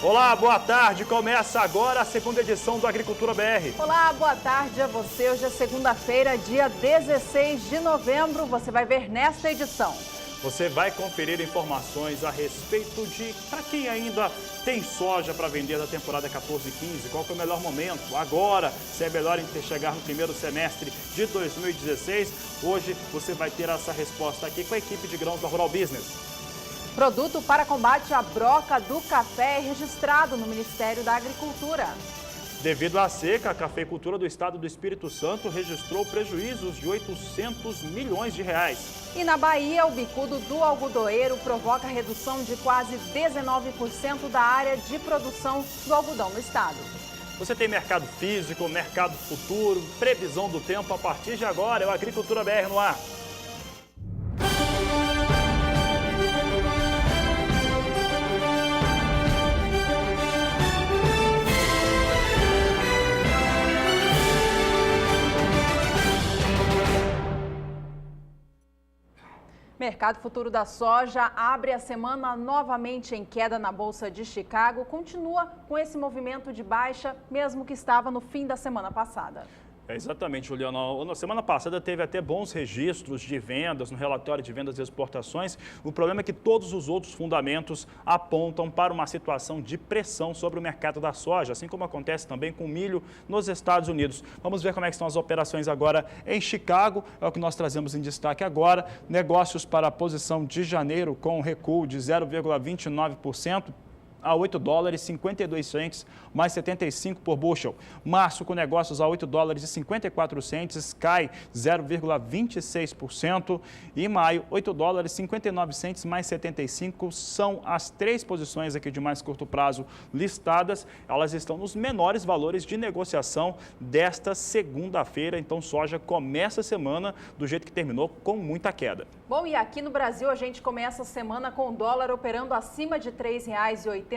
Olá, boa tarde. Começa agora a segunda edição do Agricultura BR. Olá, boa tarde a você. Hoje é segunda-feira, dia 16 de novembro. Você vai ver nesta edição. Você vai conferir informações a respeito de, para quem ainda tem soja para vender da temporada 14-15, qual foi o melhor momento, agora, se é melhor chegar no primeiro semestre de 2016. Hoje você vai ter essa resposta aqui com a equipe de grãos da Rural Business. Produto para combate à broca do café é registrado no Ministério da Agricultura. Devido à seca, a cafeicultura do estado do Espírito Santo registrou prejuízos de 800 milhões de reais. E na Bahia, o bicudo do algodoeiro provoca redução de quase 19% da área de produção do algodão no estado. Você tem mercado físico, mercado futuro, previsão do tempo a partir de agora. É o Agricultura BR no ar. Mercado futuro da soja abre a semana novamente em queda na Bolsa de Chicago. Continua com esse movimento de baixa, mesmo que estava no fim da semana passada. Exatamente, Juliana. Na semana passada teve até bons registros de vendas no relatório de vendas e exportações. O problema é que todos os outros fundamentos apontam para uma situação de pressão sobre o mercado da soja, assim como acontece também com o milho nos Estados Unidos. Vamos ver como é que estão as operações agora em Chicago. É o que nós trazemos em destaque agora. Negócios para a posição de janeiro com recuo de 0,29%. a 8 dólares 52 centes, mais 75 por bushel. Março com negócios a 8 dólares e 54 centes, cai 0,26%. E maio, 8 dólares 59 centes, mais 75. São as três posições aqui de mais curto prazo listadas. Elas estão nos menores valores de negociação desta segunda-feira. Então, soja começa a semana do jeito que terminou, com muita queda. Bom, e aqui no Brasil a gente começa a semana com o dólar operando acima de R$ 3,80.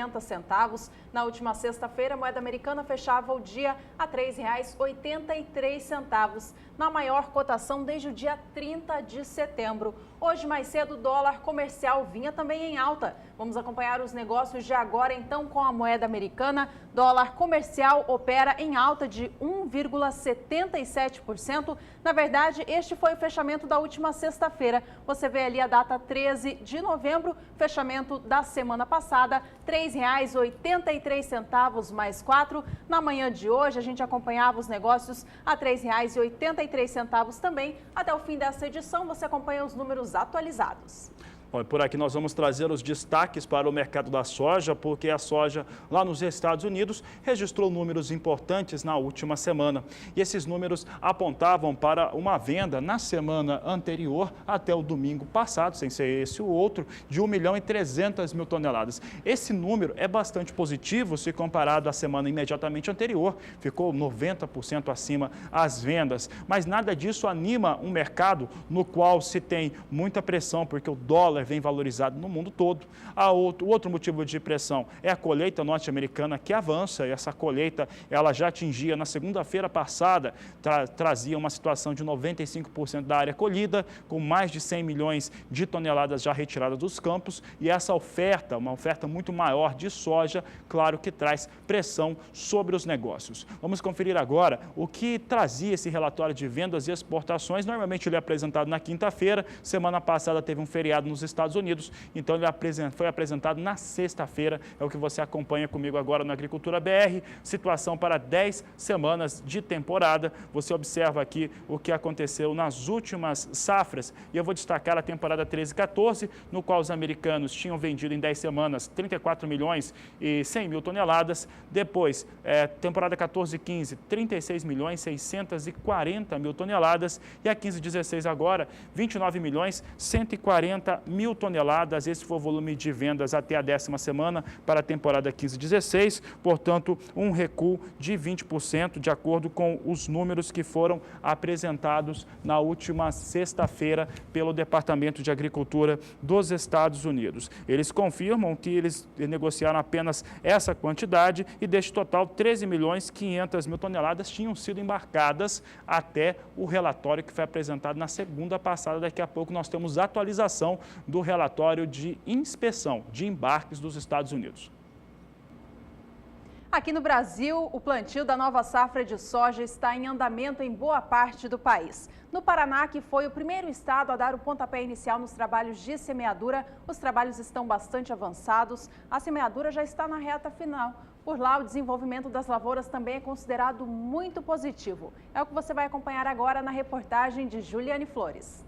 Na última sexta-feira, a moeda americana fechava o dia a R$ 3,83, na maior cotação desde o dia 30 de setembro. Hoje, mais cedo, o dólar comercial vinha também em alta. Vamos acompanhar os negócios de agora, então, com a moeda americana. Dólar comercial opera em alta de 1,77%. Na verdade, este foi o fechamento da última sexta-feira. Você vê ali a data 13 de novembro, fechamento da semana passada, R$ 3,83 mais 4. Na manhã de hoje, a gente acompanhava os negócios a R$ 3,83 também. Até o fim dessa edição, você acompanha os números atualizados. Bom, por aqui nós vamos trazer os destaques para o mercado da soja, porque a soja lá nos Estados Unidos registrou números importantes na última semana. E esses números apontavam para uma venda na semana anterior até o domingo passado, sem ser esse o outro, de 1.300.000 toneladas. Esse número é bastante positivo se comparado à semana imediatamente anterior, ficou 90% acima as vendas. Mas nada disso anima um mercado no qual se tem muita pressão, porque o dólar vem valorizado no mundo todo. O outro motivo de pressão é a colheita norte-americana que avança, e essa colheita ela já atingia na segunda-feira passada, trazia uma situação de 95% da área colhida, com mais de 100 milhões de toneladas já retiradas dos campos, e essa oferta, uma oferta muito maior de soja, claro que traz pressão sobre os negócios. Vamos conferir agora o que trazia esse relatório de vendas e exportações. Normalmente ele é apresentado na quinta-feira, semana passada teve um feriado nos Estados Unidos, então ele foi apresentado na sexta-feira, é o que você acompanha comigo agora no Agricultura BR, situação para 10 semanas de temporada. Você observa aqui o que aconteceu nas últimas safras, e eu vou destacar a temporada 13-14, no qual os americanos tinham vendido em 10 semanas 34 milhões e 100 mil toneladas, depois, temporada 14-15, 36 milhões 640 mil toneladas, e a 15-16 agora, 29 milhões 140 mil toneladas. Esse foi o volume de vendas até a 10ª semana para a temporada 15-16, portanto, um recuo de 20%, de acordo com os números que foram apresentados na última sexta-feira pelo Departamento de Agricultura dos Estados Unidos. Eles confirmam que eles negociaram apenas essa quantidade, e deste total, 13 milhões 500 mil toneladas tinham sido embarcadas até o relatório que foi apresentado na segunda passada. Daqui a pouco nós temos a atualização do relatório de inspeção de embarques dos Estados Unidos. Aqui no Brasil, o plantio da nova safra de soja está em andamento em boa parte do país. No Paraná, que foi o primeiro estado a dar o pontapé inicial nos trabalhos de semeadura, os trabalhos estão bastante avançados. A semeadura já está na reta final. Por lá, o desenvolvimento das lavouras também é considerado muito positivo. É o que você vai acompanhar agora na reportagem de Juliane Flores.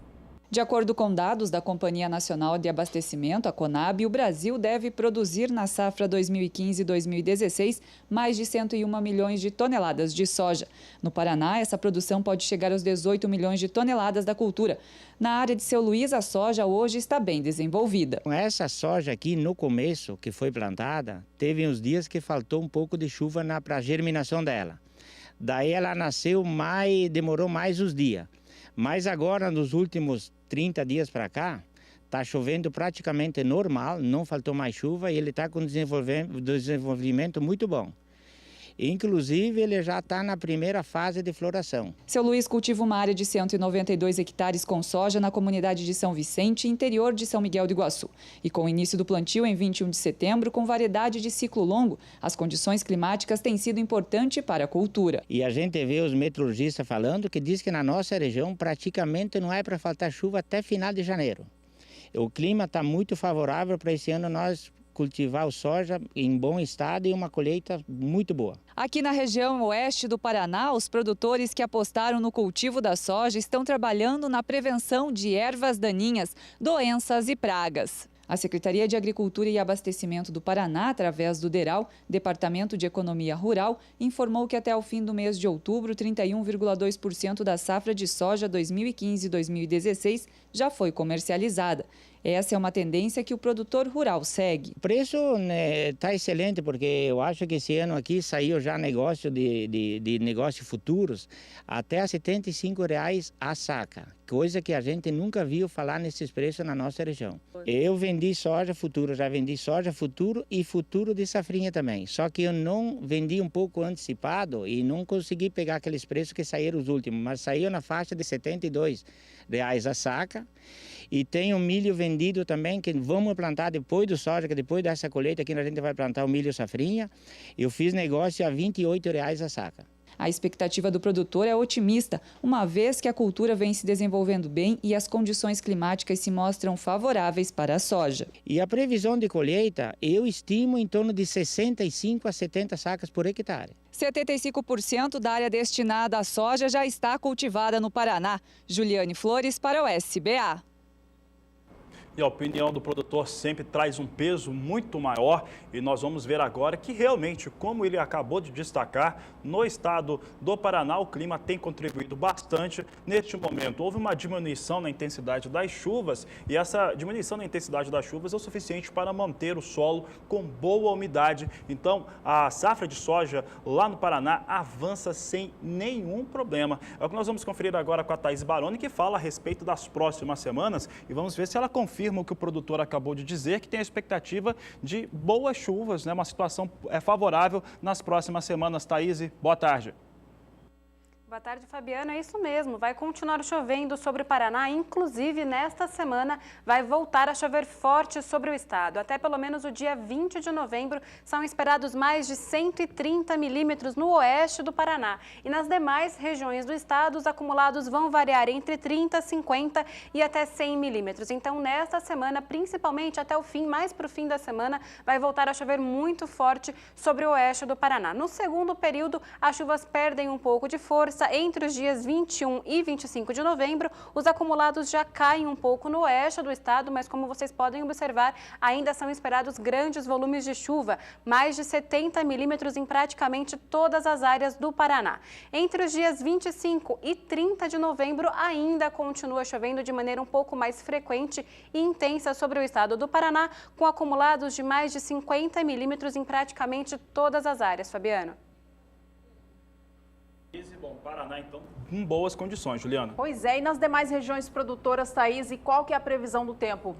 De acordo com dados da Companhia Nacional de Abastecimento, a Conab, o Brasil deve produzir na safra 2015-2016 mais de 101 milhões de toneladas de soja. No Paraná, essa produção pode chegar aos 18 milhões de toneladas da cultura. Na área de Seu Luís, a soja hoje está bem desenvolvida. Essa soja aqui, no começo, que foi plantada, teve uns dias que faltou um pouco de chuva para a germinação dela. Daí ela nasceu demorou mais uns dias. Mas agora, nos últimos 30 dias para cá, está chovendo praticamente normal, não faltou mais chuva e ele está com desenvolvimento muito bom. Inclusive, ele já está na primeira fase de floração. Seu Luís cultiva uma área de 192 hectares com soja na comunidade de São Vicente, interior de São Miguel do Iguaçu. E com o início do plantio em 21 de setembro, com variedade de ciclo longo, as condições climáticas têm sido importantes para a cultura. E a gente vê os meteorologistas falando que diz que na nossa região praticamente não é para faltar chuva até final de janeiro. O clima está muito favorável para esse ano nós cultivar o soja em bom estado e uma colheita muito boa. Aqui na região oeste do Paraná, os produtores que apostaram no cultivo da soja estão trabalhando na prevenção de ervas daninhas, doenças e pragas. A Secretaria de Agricultura e Abastecimento do Paraná, através do DERAL, Departamento de Economia Rural, informou que até o fim do mês de outubro, 31,2% da safra de soja 2015-2016 já foi comercializada. Essa é uma tendência que o produtor rural segue. O preço está excelente, porque eu acho que esse ano aqui saiu já negócio de negócios futuros até a R$ 75,00 a saca, coisa que a gente nunca viu falar nesses preços na nossa região. Eu vendi soja futuro, já vendi soja futuro e futuro de safrinha também, só que eu não vendi um pouco antecipado e não consegui pegar aqueles preços que saíram os últimos, mas saiu na faixa de R$ 72,00 a saca. E tem o milho vendido também, que vamos plantar depois do soja, que depois dessa colheita aqui a gente vai plantar o milho safrinha. Eu fiz negócio a R$ 28,00 a saca. A expectativa do produtor é otimista, uma vez que a cultura vem se desenvolvendo bem e as condições climáticas se mostram favoráveis para a soja. E a previsão de colheita, eu estimo em torno de 65 a 70 sacas por hectare. 75% da área destinada à soja já está cultivada no Paraná. Juliane Flores para o SBA. E a opinião do produtor sempre traz um peso muito maior e nós vamos ver agora que realmente, como ele acabou de destacar, no estado do Paraná o clima tem contribuído bastante neste momento. Houve uma diminuição na intensidade das chuvas e essa diminuição na intensidade das chuvas é o suficiente para manter o solo com boa umidade. Então, a safra de soja lá no Paraná avança sem nenhum problema. É o que nós vamos conferir agora com a Thaís Baroni, que fala a respeito das próximas semanas e vamos ver se ela confirma o que o produtor acabou de dizer, que tem a expectativa de boas chuvas, né? Uma situação favorável nas próximas semanas. Thaís, boa tarde. Boa tarde, Fabiana. É isso mesmo, vai continuar chovendo sobre o Paraná, inclusive nesta semana vai voltar a chover forte sobre o estado. Até pelo menos o dia 20 de novembro são esperados mais de 130 milímetros no oeste do Paraná. E nas demais regiões do estado, os acumulados vão variar entre 30, 50 e até 100 milímetros. Então, nesta semana, principalmente até o fim, mais para o fim da semana, vai voltar a chover muito forte sobre o oeste do Paraná. No segundo período, as chuvas perdem um pouco de força. Entre os dias 21 e 25 de novembro, os acumulados já caem um pouco no oeste do estado, mas como vocês podem observar, ainda são esperados grandes volumes de chuva, mais de 70 milímetros em praticamente todas as áreas do Paraná. Entre os dias 25 e 30 de novembro, ainda continua chovendo de maneira um pouco mais frequente e intensa sobre o estado do Paraná, com acumulados de mais de 50 milímetros em praticamente todas as áreas. Fabiano. Bom, Paraná, então, em boas condições, Juliana. Pois é, e nas demais regiões produtoras, Thaís, e qual que é a previsão do tempo?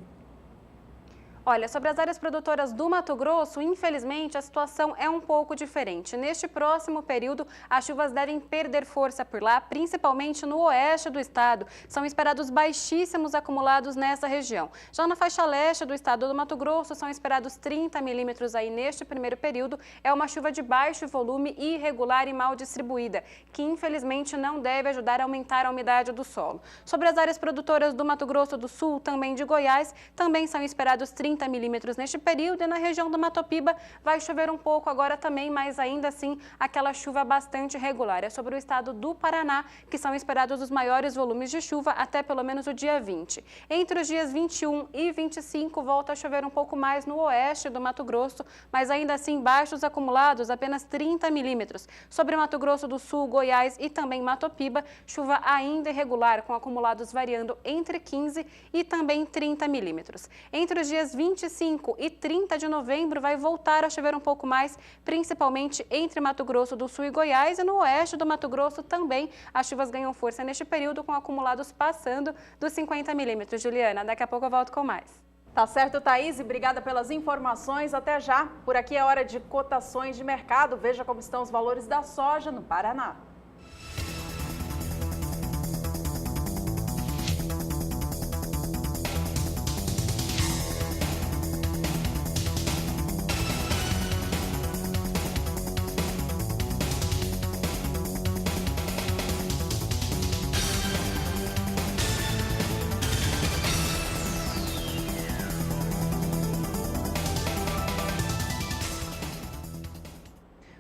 Olha, sobre as áreas produtoras do Mato Grosso, infelizmente a situação é um pouco diferente. Neste próximo período, as chuvas devem perder força por lá, principalmente no oeste do estado. São esperados baixíssimos acumulados nessa região. Já na faixa leste do estado do Mato Grosso, são esperados 30 milímetros aí neste primeiro período. É uma chuva de baixo volume, irregular e mal distribuída, que infelizmente não deve ajudar a aumentar a umidade do solo. Sobre as áreas produtoras do Mato Grosso do Sul, também de Goiás, também são esperados 30 milímetros neste período, e na região do Matopiba vai chover um pouco agora também, mas ainda assim aquela chuva bastante regular. É sobre o estado do Paraná que são esperados os maiores volumes de chuva até pelo menos o dia 20. Entre os dias 21 e 25 volta a chover um pouco mais no oeste do Mato Grosso, mas ainda assim baixos acumulados, apenas 30 milímetros. Sobre Mato Grosso do Sul, Goiás e também Matopiba, chuva ainda irregular, com acumulados variando entre 15 e também 30 milímetros. Entre os dias 25 e 30 de novembro vai voltar a chover um pouco mais, principalmente entre Mato Grosso do Sul e Goiás, e no oeste do Mato Grosso também as chuvas ganham força neste período, com acumulados passando dos 50 milímetros. Juliana, daqui a pouco eu volto com mais. Tá certo, Thaís, obrigada pelas informações. Até já. Por aqui é hora de cotações de mercado. Veja como estão os valores da soja no Paraná.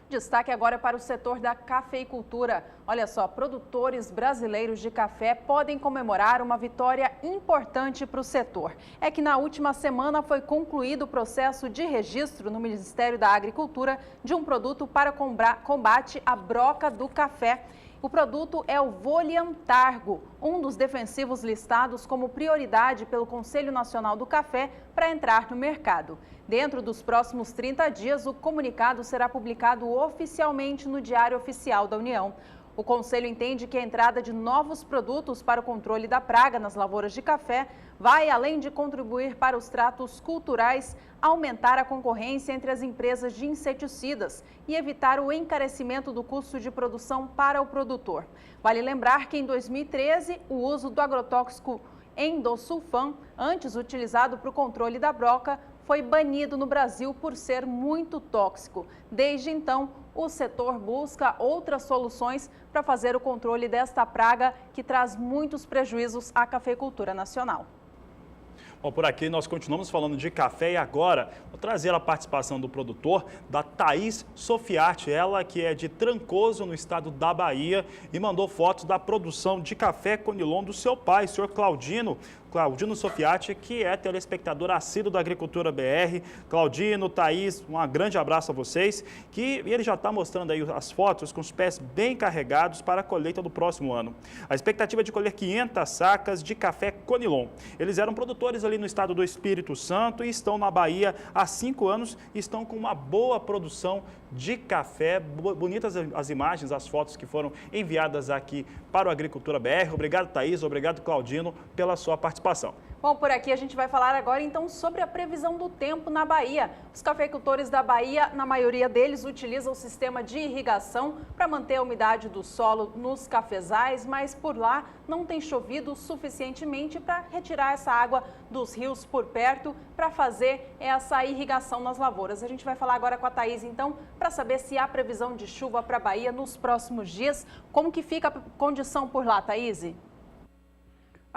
Destaque agora para o setor da cafeicultura. Olha só, produtores brasileiros de café podem comemorar uma vitória importante para o setor. É que na última semana foi concluído o processo de registro no Ministério da Agricultura de um produto para combate à broca do café. O produto é o Voliantargo, um dos defensivos listados como prioridade pelo Conselho Nacional do Café para entrar no mercado. Dentro dos próximos 30 dias, o comunicado será publicado oficialmente no Diário Oficial da União. O Conselho entende que a entrada de novos produtos para o controle da praga nas lavouras de café vai, além de contribuir para os tratos culturais, aumentar a concorrência entre as empresas de inseticidas e evitar o encarecimento do custo de produção para o produtor. Vale lembrar que em 2013, o uso do agrotóxico endosulfan, antes utilizado para o controle da broca, foi banido no Brasil por ser muito tóxico. Desde então, o setor busca outras soluções para fazer o controle desta praga que traz muitos prejuízos à cafeicultura nacional. Bom, por aqui nós continuamos falando de café e agora vou trazer a participação do produtor, da Thaís Sofiati, ela que é de Trancoso, no estado da Bahia, e mandou fotos da produção de café Conilon do seu pai, senhor Claudino Sofiati, que é telespectador assíduo da Agricultura BR. Claudino, Thaís, um grande abraço a vocês, que ele já está mostrando aí as fotos com os pés bem carregados para a colheita do próximo ano. A expectativa é de colher 500 sacas de café Conilon. Eles eram produtores ali no estado do Espírito Santo e estão na Bahia há 5 anos e estão com uma boa produção de café. Bonitas as imagens, as fotos que foram enviadas aqui para o Agricultura BR. Obrigado, Thaís, obrigado, Claudino, pela sua participação. Bom, por aqui a gente vai falar agora então sobre a previsão do tempo na Bahia. Os cafeicultores da Bahia, na maioria deles, utilizam o sistema de irrigação para manter a umidade do solo nos cafezais, mas por lá não tem chovido suficientemente para retirar essa água dos rios por perto para fazer essa irrigação nas lavouras. A gente vai falar agora com a Thaís então para saber se há previsão de chuva para a Bahia nos próximos dias. Como que fica a condição por lá, Thaís?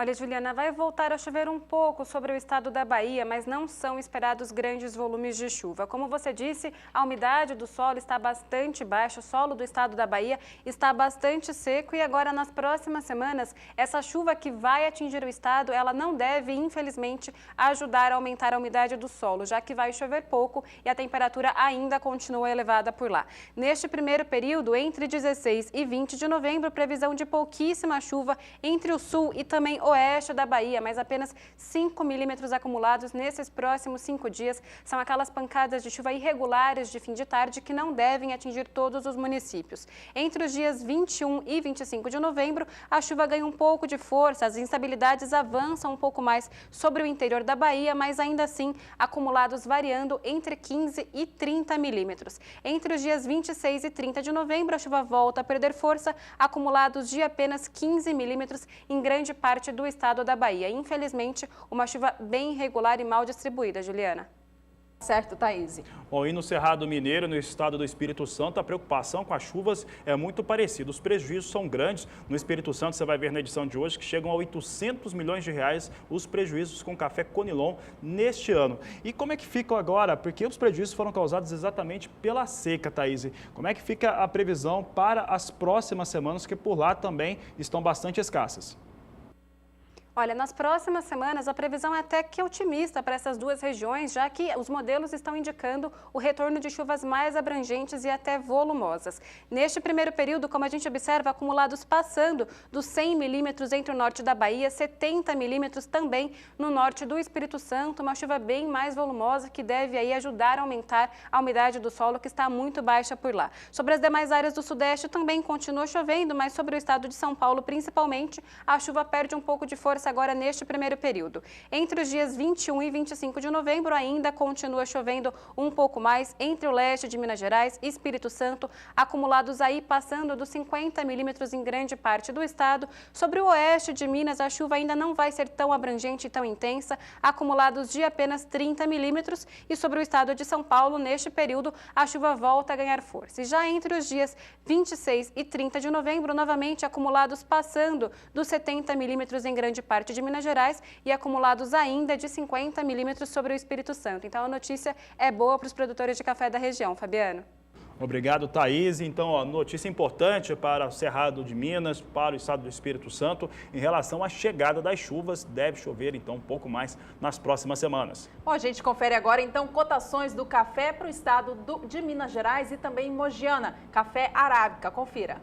Olha, Juliana, vai voltar a chover um pouco sobre o estado da Bahia, mas não são esperados grandes volumes de chuva. Como você disse, a umidade do solo está bastante baixa, o solo do estado da Bahia está bastante seco e agora nas próximas semanas, essa chuva que vai atingir o estado, ela não deve, infelizmente, ajudar a aumentar a umidade do solo, já que vai chover pouco e a temperatura ainda continua elevada por lá. Neste primeiro período, entre 16 e 20 de novembro, previsão de pouquíssima chuva entre o sul e também oeste da Bahia, mas apenas 5 milímetros acumulados nesses próximos 5 dias. São aquelas pancadas de chuva irregulares de fim de tarde que não devem atingir todos os municípios. Entre os dias 21 e 25 de novembro, a chuva ganha um pouco de força, as instabilidades avançam um pouco mais sobre o interior da Bahia, mas ainda assim acumulados variando entre 15 e 30 milímetros. Entre os dias 26 e 30 de novembro, a chuva volta a perder força, acumulados de apenas 15 milímetros em grande parte do estado da Bahia. Infelizmente, uma chuva bem irregular e mal distribuída, Juliana. Certo, Thaís. Bom, e no Cerrado Mineiro, no estado do Espírito Santo, a preocupação com as chuvas é muito parecida. Os prejuízos são grandes. No Espírito Santo, você vai ver na edição de hoje que chegam a 800 milhões de reais os prejuízos com café Conilon neste ano. E como é que ficam agora? Porque os prejuízos foram causados exatamente pela seca, Thaís. Como é que fica a previsão para as próximas semanas, que por lá também estão bastante escassas? Olha, nas próximas semanas a previsão é até que otimista para essas duas regiões, já que os modelos estão indicando o retorno de chuvas mais abrangentes e até volumosas. Neste primeiro período, como a gente observa, acumulados passando dos 100 milímetros entre o norte da Bahia, 70 milímetros também no norte do Espírito Santo, uma chuva bem mais volumosa que deve aí ajudar a aumentar a umidade do solo, que está muito baixa por lá. Sobre as demais áreas do Sudeste também continua chovendo, mas sobre o estado de São Paulo principalmente, a chuva perde um pouco de força agora neste primeiro período. Entre os dias 21 e 25 de novembro ainda continua chovendo um pouco mais entre o leste de Minas Gerais e Espírito Santo, acumulados aí passando dos 50 milímetros em grande parte do estado. Sobre o oeste de Minas, a chuva ainda não vai ser tão abrangente e tão intensa, acumulados de apenas 30 milímetros. E sobre o estado de São Paulo, neste período, a chuva volta a ganhar força. E já entre os dias 26 e 30 de novembro, novamente acumulados passando dos 70 milímetros em grande parte de Minas Gerais e acumulados ainda de 50 milímetros sobre o Espírito Santo. Então, a notícia é boa para os produtores de café da região. Fabiano. Obrigado, Thaís. Então, notícia importante para o Cerrado de Minas, para o estado do Espírito Santo, em relação à chegada das chuvas. Deve chover, então, um pouco mais nas próximas semanas. Bom, a gente confere agora, então, cotações do café para o estado de Minas Gerais e também Mogiana. Café Arábica. Confira.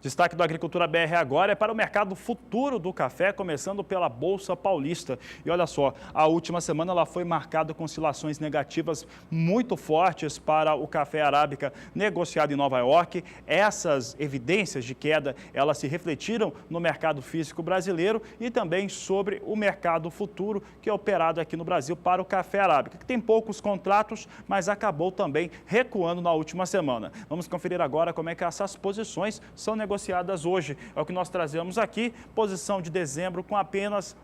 Destaque do Agricultura BR agora é para o mercado futuro do café, começando pela Bolsa Paulista. E olha só, a última semana ela foi marcada com oscilações negativas muito fortes para o café arábica negociado em Nova York. Essas evidências de queda, elas se refletiram no mercado físico brasileiro e também sobre o mercado futuro, que é operado aqui no Brasil para o café arábica, que tem poucos contratos, mas acabou também recuando na última semana. Vamos conferir agora como é que essas posições são negociadas hoje. É o que nós trazemos aqui, posição de dezembro com apenas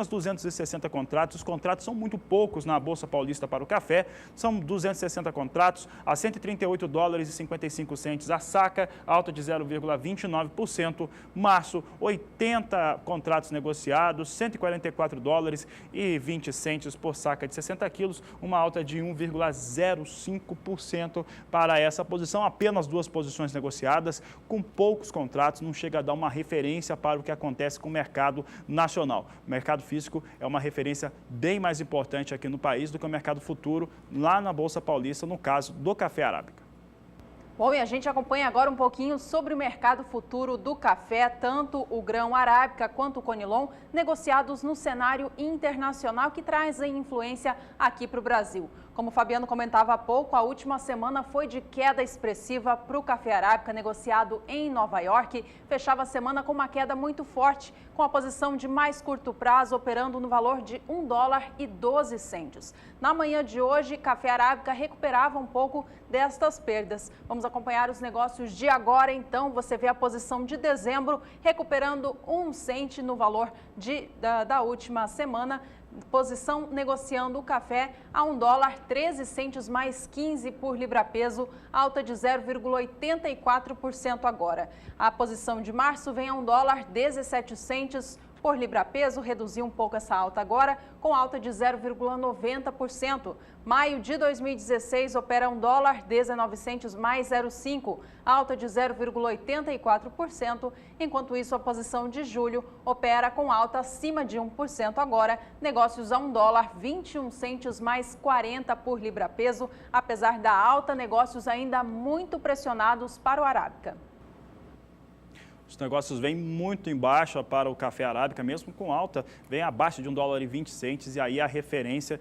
260 contratos. Os contratos são muito poucos na Bolsa Paulista para o café. São 260 contratos a 138 dólares e 55 centes a saca, alta de 0,29%. Março, 80 contratos negociados, 144 dólares e 20 centes por saca de 60 quilos, uma alta de 1,05% para essa posição. Apenas duas posições negociadas, com poucos contratos, não chega a dar uma referência para o que acontece com o mercado nacional. O mercado físico é uma referência bem mais importante aqui no país do que o mercado futuro lá na Bolsa Paulista, no caso do café arábica. Bom, e a gente acompanha agora um pouquinho sobre o mercado futuro do café, tanto o grão arábica quanto o Conilon, negociados no cenário internacional, que trazem influência aqui para o Brasil. Como o Fabiano comentava há pouco, a última semana foi de queda expressiva para o café arábica negociado em Nova York. Fechava a semana com uma queda muito forte, com a posição de mais curto prazo operando no valor de $1,12. Na manhã de hoje, café arábica recuperava um pouco destas perdas. Vamos acompanhar os negócios de agora, então. Você vê a posição de dezembro recuperando 1 cento no valor da última semana. Posição negociando o café a $1,13 mais 15 por libra-peso, alta de 0,84% agora. A posição de março vem a $1,17 por libra-peso, reduziu um pouco essa alta agora, com alta de 0,90%. Maio de 2016 opera $1,19 mais 0,5, alta de 0,84%. Enquanto isso, a posição de julho opera com alta acima de 1% agora, negócios a $1,21 mais 40 por libra-peso. Apesar da alta, negócios ainda muito pressionados para o Arábica. Os negócios vêm muito em baixa para o café arábica, mesmo com alta, vem abaixo de $1,20 e aí a referência,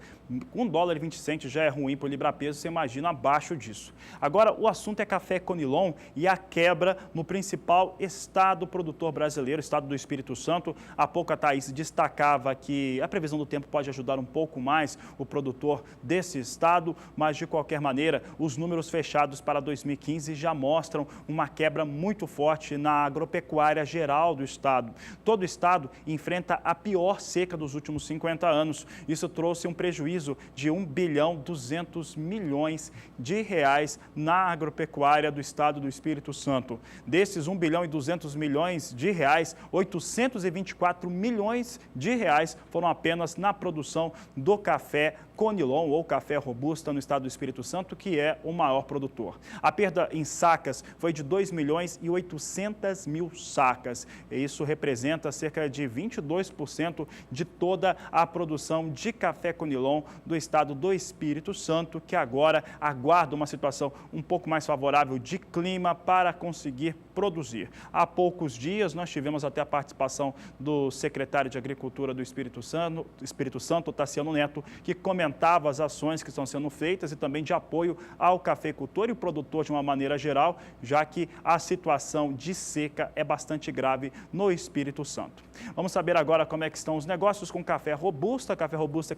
$1,20 já é ruim para o libra-peso, você imagina abaixo disso. Agora, o assunto é café Conilon e a quebra no principal estado produtor brasileiro, estado do Espírito Santo. Há pouco a Thaís destacava que a previsão do tempo pode ajudar um pouco mais o produtor desse estado, mas de qualquer maneira, os números fechados para 2015 já mostram uma quebra muito forte na agropecuária geral do estado. Todo o estado enfrenta a pior seca dos últimos 50 anos. Isso trouxe um prejuízo de R$1,2 bilhão na agropecuária do estado do Espírito Santo. Desses R$1,2 bilhão, R$824 milhões foram apenas na produção do café Conilon ou café robusta no estado do Espírito Santo, que é o maior produtor. A perda em sacas foi de 2.800.000 sacas. E isso representa cerca de 22% de toda a produção de café Conilon do estado do Espírito Santo, que agora aguarda uma situação um pouco mais favorável de clima para conseguir produzir. Há poucos dias nós tivemos até a participação do secretário de Agricultura do Espírito Santo, Tassiano Neto, que comentava as ações que estão sendo feitas e também de apoio ao cafeicultor e o produtor de uma maneira geral, já que a situação de seca é bastante grave no Espírito Santo. Vamos saber agora como é que estão os negócios com café robusta que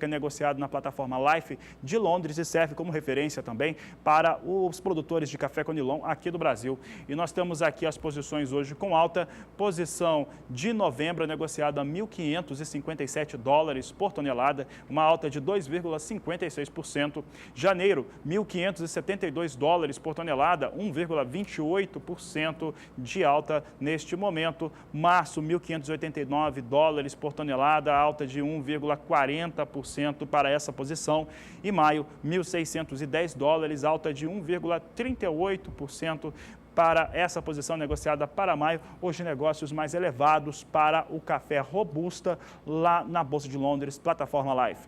é negociado na plataforma Life de Londres e serve como referência também para os produtores de café Conilon aqui do Brasil. E nós temos aqui as posições hoje com alta. Posição de novembro negociada a $1.557 por tonelada, uma alta de 2,56%. Janeiro, $1.572 por tonelada, 1,28% de alta neste momento. Março, $1.589 por tonelada, alta de 1,40% para essa posição. E maio, $1.610, alta de 1,38% para essa posição negociada para maio. Hoje, negócios mais elevados para o café robusta lá na Bolsa de Londres, plataforma Life.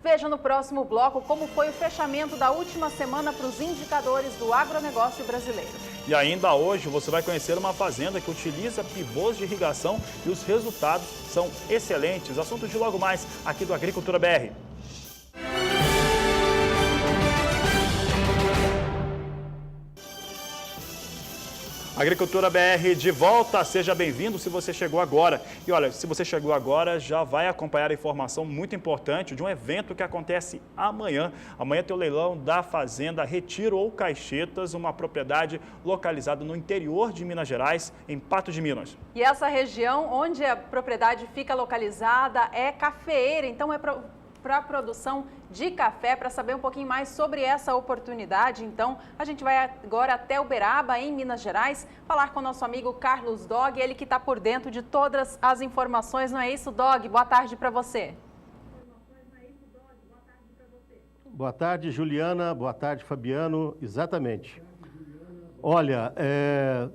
Veja no próximo bloco como foi o fechamento da última semana para os indicadores do agronegócio brasileiro. E ainda hoje você vai conhecer uma fazenda que utiliza pivôs de irrigação e os resultados são excelentes. Assunto de logo mais aqui do Agricultura BR. Agricultura BR de volta, seja bem-vindo se você chegou agora. E olha, se você chegou agora, já vai acompanhar a informação muito importante de um evento que acontece amanhã. Amanhã tem o leilão da Fazenda Retiro ou Caixetas, uma propriedade localizada no interior de Minas Gerais, em Patos de Minas. E essa região onde a propriedade fica localizada é cafeeira, então é para a produção de café. Para saber um pouquinho mais sobre essa oportunidade, então, a gente vai agora até Uberaba, em Minas Gerais, falar com o nosso amigo Carlos Dog, ele que está por dentro de todas as informações. Não é isso, Dog? Boa tarde para você. Boa tarde, Juliana. Boa tarde, Fabiano. Exatamente. Olha,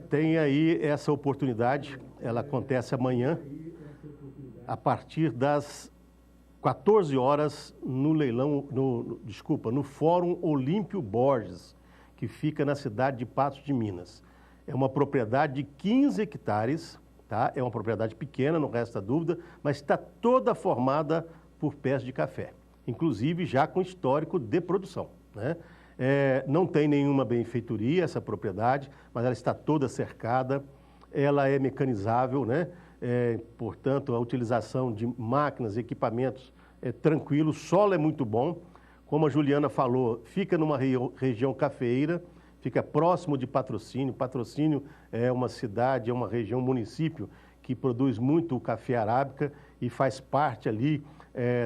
tem aí essa oportunidade, ela acontece amanhã, a partir das 14 horas no leilão, no Fórum Olímpio Borges, que fica na cidade de Patos de Minas. É uma propriedade de 15 hectares, tá? É uma propriedade pequena, não resta dúvida, mas está toda formada por pés de café, inclusive já com histórico de produção, né? Não tem nenhuma benfeitoria essa propriedade, mas ela está toda cercada, ela é mecanizável, né? Portanto, a utilização de máquinas, equipamentos tranquilo, o solo é muito bom. Como a Juliana falou, fica numa região cafeeira, fica próximo de Patrocínio. Patrocínio é uma cidade, é uma região, um município que produz muito café arábica e faz parte ali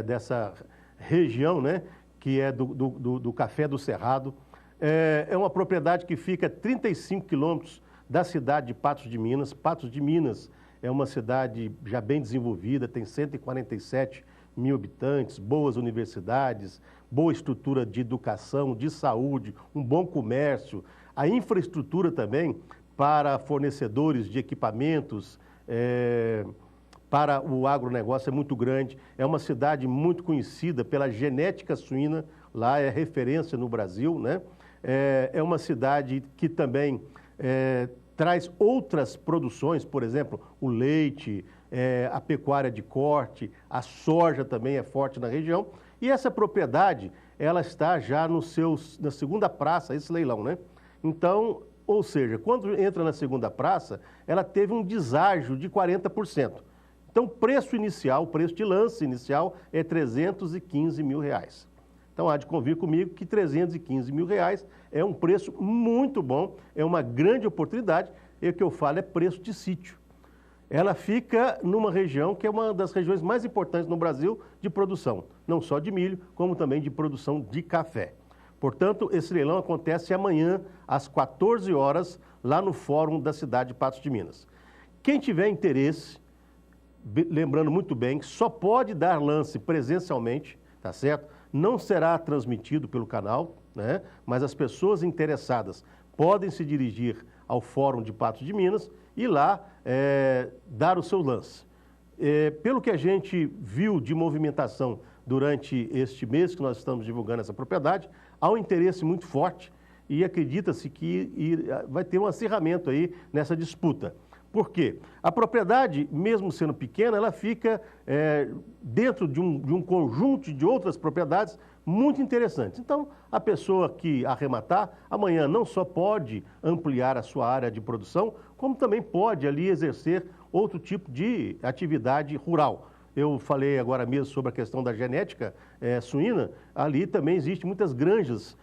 dessa região, né, que é do Café do Cerrado. É uma propriedade que fica a 35 quilômetros da cidade de Patos de Minas. Patos de Minas é uma cidade já bem desenvolvida, tem 147 mil habitantes, boas universidades, boa estrutura de educação, de saúde, um bom comércio. A infraestrutura também para fornecedores de equipamentos para o agronegócio é muito grande. É uma cidade muito conhecida pela genética suína, lá é referência no Brasil, né? É uma cidade que também traz outras produções, por exemplo, o leite, a pecuária de corte, a soja também é forte na região. E essa propriedade, ela está já na segunda praça, esse leilão, né? Então, ou seja, quando entra na segunda praça, ela teve um deságio de 40%. Então, o preço inicial, o preço de lance inicial é R$ 315 mil. Então, há de convir comigo que R$ 315 mil é um preço muito bom, é uma grande oportunidade, e o que eu falo é preço de sítio. Ela fica numa região que é uma das regiões mais importantes no Brasil de produção, não só de milho, como também de produção de café. Portanto, esse leilão acontece amanhã, às 14 horas, lá no Fórum da cidade de Patos de Minas. Quem tiver interesse, lembrando muito bem, só pode dar lance presencialmente, tá certo? Não será transmitido pelo canal, né? Mas as pessoas interessadas podem se dirigir ao Fórum de Patos de Minas e lá dar o seu lance. Pelo que a gente viu de movimentação durante este mês que nós estamos divulgando essa propriedade, há um interesse muito forte e acredita-se que vai ter um acirramento aí nessa disputa. Por quê? A propriedade, mesmo sendo pequena, ela fica dentro de um conjunto de outras propriedades muito interessantes. Então, a pessoa que arrematar, amanhã não só pode ampliar a sua área de produção, como também pode ali exercer outro tipo de atividade rural. Eu falei agora mesmo sobre a questão da genética suína, ali também existem muitas granjas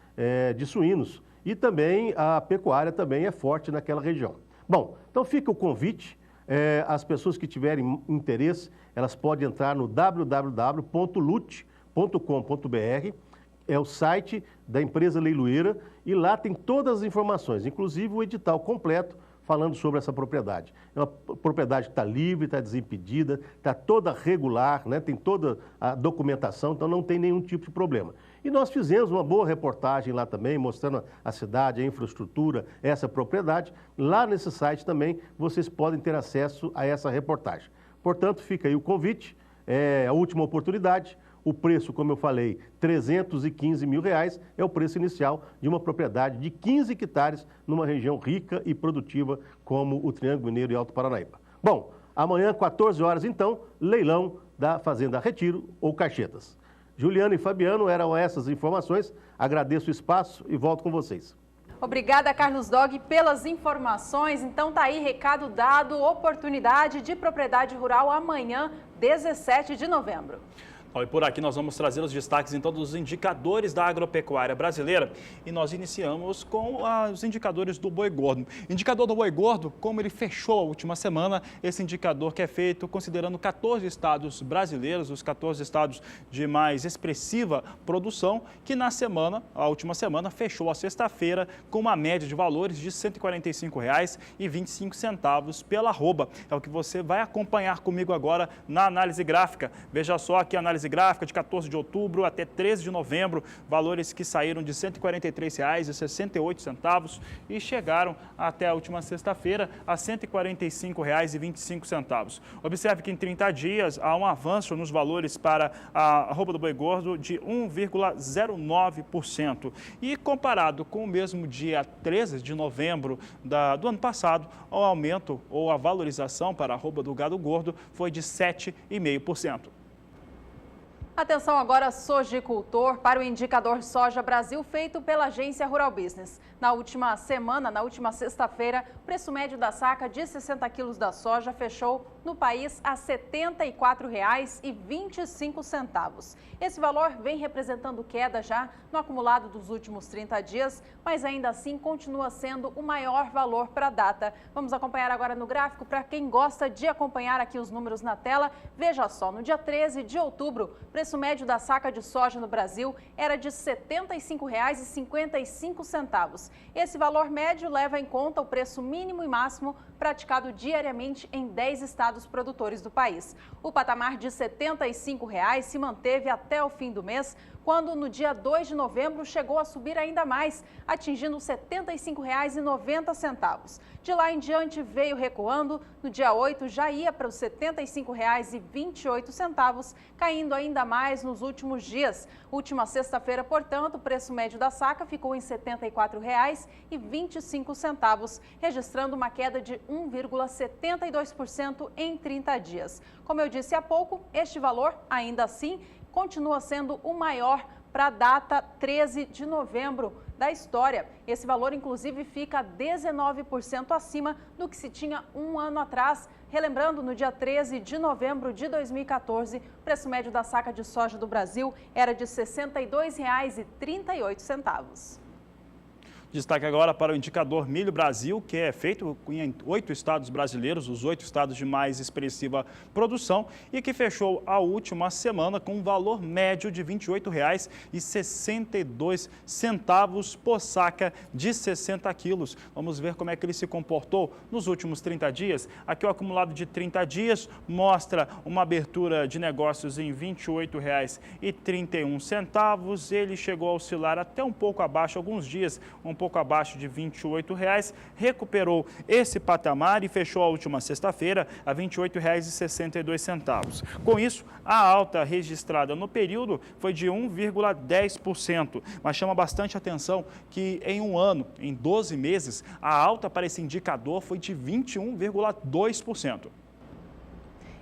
de suínos e também a pecuária também é forte naquela região. Bom, então fica o convite, as pessoas que tiverem interesse, elas podem entrar no www.lute.com.br, é o site da empresa leiloeira e lá tem todas as informações, inclusive o edital completo falando sobre essa propriedade. É uma propriedade que está livre, está desimpedida, está toda regular, né? Tem toda a documentação, então não tem nenhum tipo de problema. E nós fizemos uma boa reportagem lá também, mostrando a cidade, a infraestrutura, essa propriedade. Lá nesse site também vocês podem ter acesso a essa reportagem. Portanto, fica aí o convite, é a última oportunidade. O preço, como eu falei, R$ 315 mil é o preço inicial de uma propriedade de 15 hectares numa região rica e produtiva como o Triângulo Mineiro e Alto Paranaíba. Bom, amanhã, 14 horas, então, leilão da Fazenda Retiro ou Caixetas. Juliana e Fabiano, eram essas informações. Agradeço o espaço e volto com vocês. Obrigada, Carlos Dog, pelas informações. Então tá aí, recado dado, oportunidade de propriedade rural amanhã, 17 de novembro. E por aqui nós vamos trazer os destaques em todos os indicadores da agropecuária brasileira. E nós iniciamos com os indicadores do boi gordo. Indicador do boi gordo, como ele fechou a última semana, esse indicador que é feito considerando 14 estados brasileiros, os 14 estados de mais expressiva produção, que na semana, a última semana, fechou a sexta-feira com uma média de valores de R$ 145,25 pela arroba. É o que você vai acompanhar comigo agora na análise gráfica. Veja só aqui a análise gráfica de 14 de outubro até 13 de novembro, valores que saíram de R$ 143,68 e chegaram até a última sexta-feira a R$ 145,25. Observe que em 30 dias há um avanço nos valores para a arroba do boi gordo de 1,09%. E comparado com o mesmo dia 13 de novembro do ano passado, o aumento ou a valorização para a arroba do gado gordo foi de 7,5%. Atenção agora, sojicultor, para o indicador Soja Brasil feito pela agência Rural Business. Na última sexta-feira, o preço médio da saca de 60 quilos da soja fechou no país a R$ 74,25. Esse valor vem representando queda já no acumulado dos últimos 30 dias, mas ainda assim continua sendo o maior valor para a data. Vamos acompanhar agora no gráfico. Para quem gosta de acompanhar aqui os números na tela, veja só, no dia 13 de outubro, o preço médio da saca de soja no Brasil era de R$ 75,55. Esse valor médio leva em conta o preço mínimo e máximo praticado diariamente em 10 estados produtores do país. O patamar de R$ 75 se manteve até o fim do mês, quando no dia 2 de novembro chegou a subir ainda mais, atingindo R$ 75,90. De lá em diante veio recuando, no dia 8 já ia para os R$ 75,28, caindo ainda mais nos últimos dias. Última sexta-feira, portanto, o preço médio da saca ficou em R$ 74,25, registrando uma queda de 1,72% em 30 dias. Como eu disse há pouco, este valor, ainda assim, continua sendo o maior para a data 13 de novembro da história. Esse valor, inclusive, fica 19% acima do que se tinha um ano atrás. Relembrando, no dia 13 de novembro de 2014, o preço médio da saca de soja do Brasil era de R$ 62,38. Destaque agora para o indicador Milho Brasil, que é feito em 8 estados brasileiros, os 8 estados de mais expressiva produção, e que fechou a última semana com um valor médio de R$ 28,62 por saca de 60 quilos. Vamos ver como é que ele se comportou nos últimos 30 dias. Aqui o acumulado de 30 dias mostra uma abertura de negócios em R$ 28,31. Ele chegou a oscilar até um pouco abaixo, alguns dias, um pouco abaixo de R$ 28, recuperou esse patamar e fechou a última sexta-feira a R$ 28,62. Com isso, a alta registrada no período foi de 1,10%, mas chama bastante atenção que em um ano, em 12 meses, a alta para esse indicador foi de 21,2%.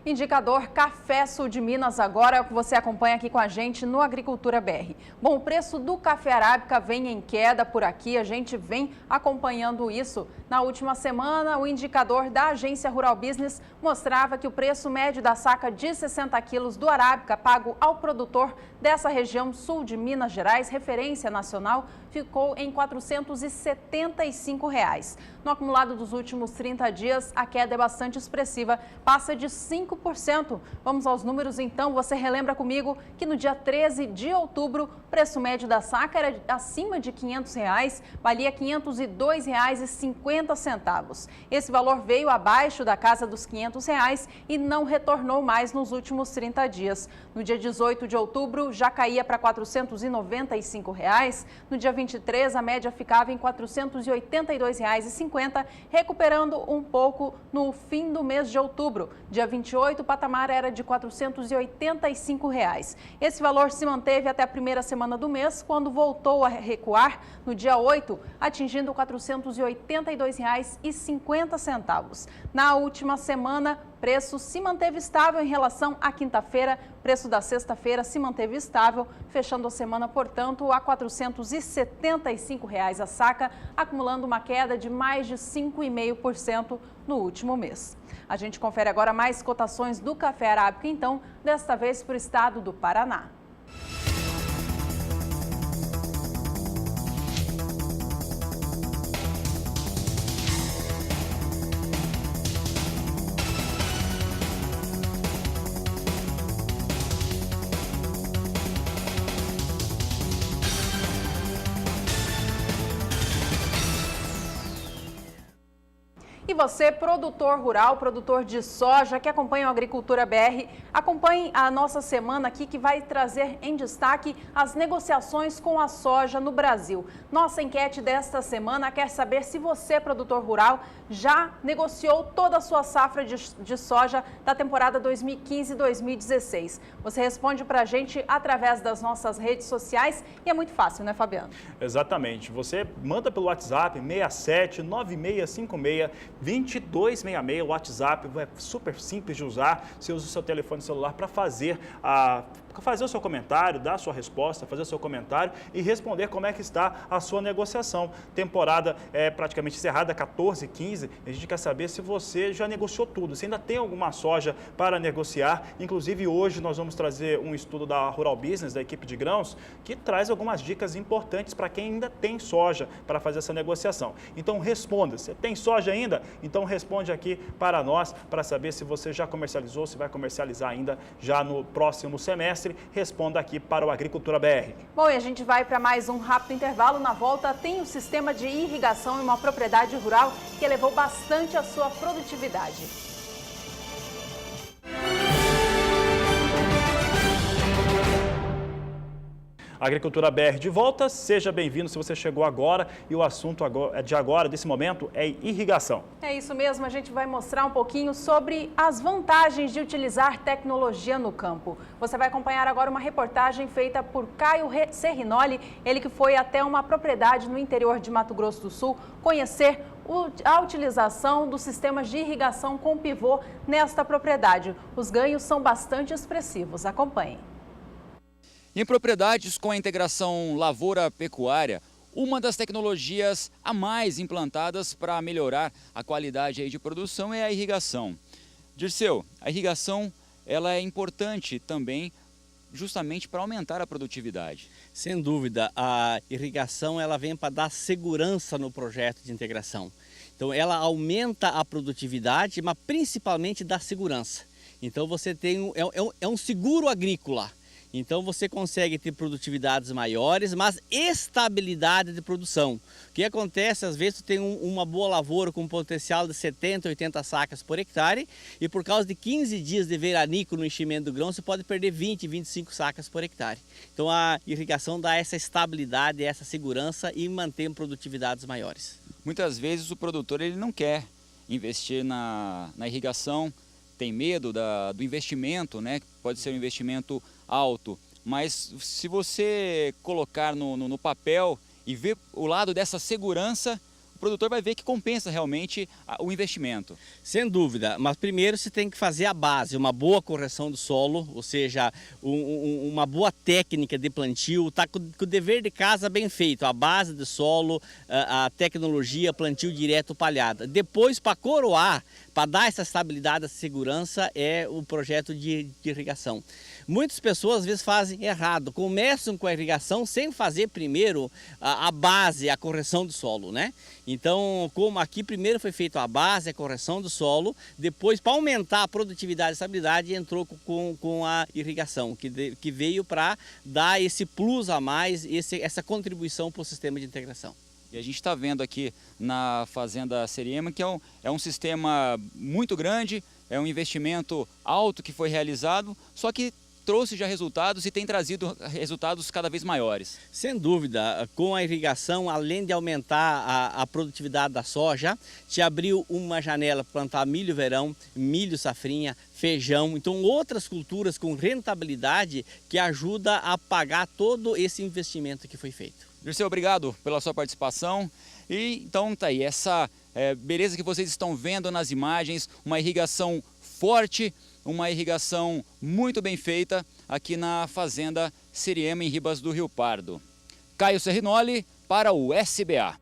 Indicador Café Sul de Minas agora é o que você acompanha aqui com a gente no Agricultura BR. Bom, o preço do café arábica vem em queda por aqui, a gente vem acompanhando isso. Na última semana, o indicador da agência Rural Business mostrava que o preço médio da saca de 60 quilos do arábica pago ao produtor dessa região sul de Minas Gerais, referência nacional, ficou em R$ 475. No acumulado dos últimos 30 dias, a queda é bastante expressiva, passa de 5%. Vamos aos números então, você relembra comigo que no dia 13 de outubro, o preço médio da saca era acima de R$ 500, valia R$ 502,50. Esse valor veio abaixo da casa dos R$ 500 e não retornou mais nos últimos 30 dias. No dia 18 de outubro, já caía para R$ 495. No dia 23, a média ficava em R$ 482,50, recuperando um pouco no fim do mês de outubro. Dia 28, o patamar era de R$ 485. Esse valor se manteve até a primeira semana do mês, quando voltou a recuar no dia 8, atingindo R$ 482,50. Na última semana, o preço se manteve estável em relação à quinta-feira. O preço da sexta-feira se manteve estável, fechando a semana, portanto, a R$ 475 a saca, acumulando uma queda de mais de 5,5% no último mês. A gente confere agora mais cotações do café arábica, então, desta vez para o estado do Paraná. E você, produtor rural, produtor de soja, que acompanha o Agricultura BR, acompanhe a nossa semana aqui que vai trazer em destaque as negociações com a soja no Brasil. Nossa enquete desta semana quer saber se você, produtor rural, já negociou toda a sua safra de soja da temporada 2015-2016. Você responde para a gente através das nossas redes sociais e é muito fácil, né, Fabiano? Exatamente. Você manda pelo WhatsApp 67 9656 2266, o WhatsApp é super simples de usar. Você usa o seu telefone celular para fazer fazer o seu comentário, dar a sua resposta, fazer o seu comentário e responder como é que está a sua negociação. Temporada é praticamente encerrada, 14, 15. A gente quer saber se você já negociou tudo, se ainda tem alguma soja para negociar. Inclusive, hoje nós vamos trazer um estudo da Rural Business, da equipe de grãos, que traz algumas dicas importantes para quem ainda tem soja para fazer essa negociação. Então, responda. Você tem soja ainda? Então, responde aqui para nós, para saber se você já comercializou, se vai comercializar ainda já no próximo semestre. Responda aqui para o Agricultura BR. Bom, e a gente vai para mais um rápido intervalo. Na volta, tem um sistema de irrigação em uma propriedade rural que elevou bastante a sua produtividade. Agricultura BR de volta, seja bem-vindo se você chegou agora e o assunto desse momento é irrigação. É isso mesmo, a gente vai mostrar um pouquinho sobre as vantagens de utilizar tecnologia no campo. Você vai acompanhar agora uma reportagem feita por Caio Serrinoli, ele que foi até uma propriedade no interior de Mato Grosso do Sul conhecer a utilização dos sistemas de irrigação com pivô nesta propriedade. Os ganhos são bastante expressivos, acompanhem. Em propriedades com a integração lavoura-pecuária, uma das tecnologias a mais implantadas para melhorar a qualidade de produção é a irrigação. Dirceu, a irrigação ela é importante também justamente para aumentar a produtividade. Sem dúvida, a irrigação ela vem para dar segurança no projeto de integração. Então ela aumenta a produtividade, mas principalmente dá segurança. Então você tem um seguro agrícola. Então você consegue ter produtividades maiores, mas estabilidade de produção. O que acontece, às vezes, tu tem uma boa lavoura com um potencial de 70, 80 sacas por hectare e por causa de 15 dias de veranico no enchimento do grão, você pode perder 20, 25 sacas por hectare. Então a irrigação dá essa estabilidade, essa segurança e mantém produtividades maiores. Muitas vezes o produtor ele não quer investir na irrigação, tem medo do investimento, né? Pode ser um investimento alto, mas se você colocar no papel e ver o lado dessa segurança, o produtor vai ver que compensa realmente o investimento. Sem dúvida, mas primeiro você tem que fazer a base, uma boa correção do solo, ou seja, uma boa técnica de plantio, tá com o dever de casa bem feito, a base do solo, a tecnologia, plantio direto, palhada. Depois, para coroar, para dar essa estabilidade, essa segurança, é o projeto de irrigação. Muitas pessoas às vezes fazem errado, começam com a irrigação sem fazer primeiro a base, a correção do solo, né? Então, como aqui primeiro foi feito a base, a correção do solo, depois para aumentar a produtividade e estabilidade entrou com a irrigação, que veio para dar esse plus a mais, essa contribuição para o sistema de integração. E a gente está vendo aqui na Fazenda Seriema que é um sistema muito grande, é um investimento alto que foi realizado, só que trouxe já resultados e tem trazido resultados cada vez maiores. Sem dúvida, com a irrigação, além de aumentar a produtividade da soja, te abriu uma janela para plantar milho verão, milho safrinha, feijão, então outras culturas com rentabilidade que ajuda a pagar todo esse investimento que foi feito. Dirceu, obrigado pela sua participação. E então tá aí, essa beleza que vocês estão vendo nas imagens, uma irrigação forte, uma irrigação muito bem feita aqui na Fazenda Seriema, em Ribas do Rio Pardo. Caio Serrinoli para o SBA.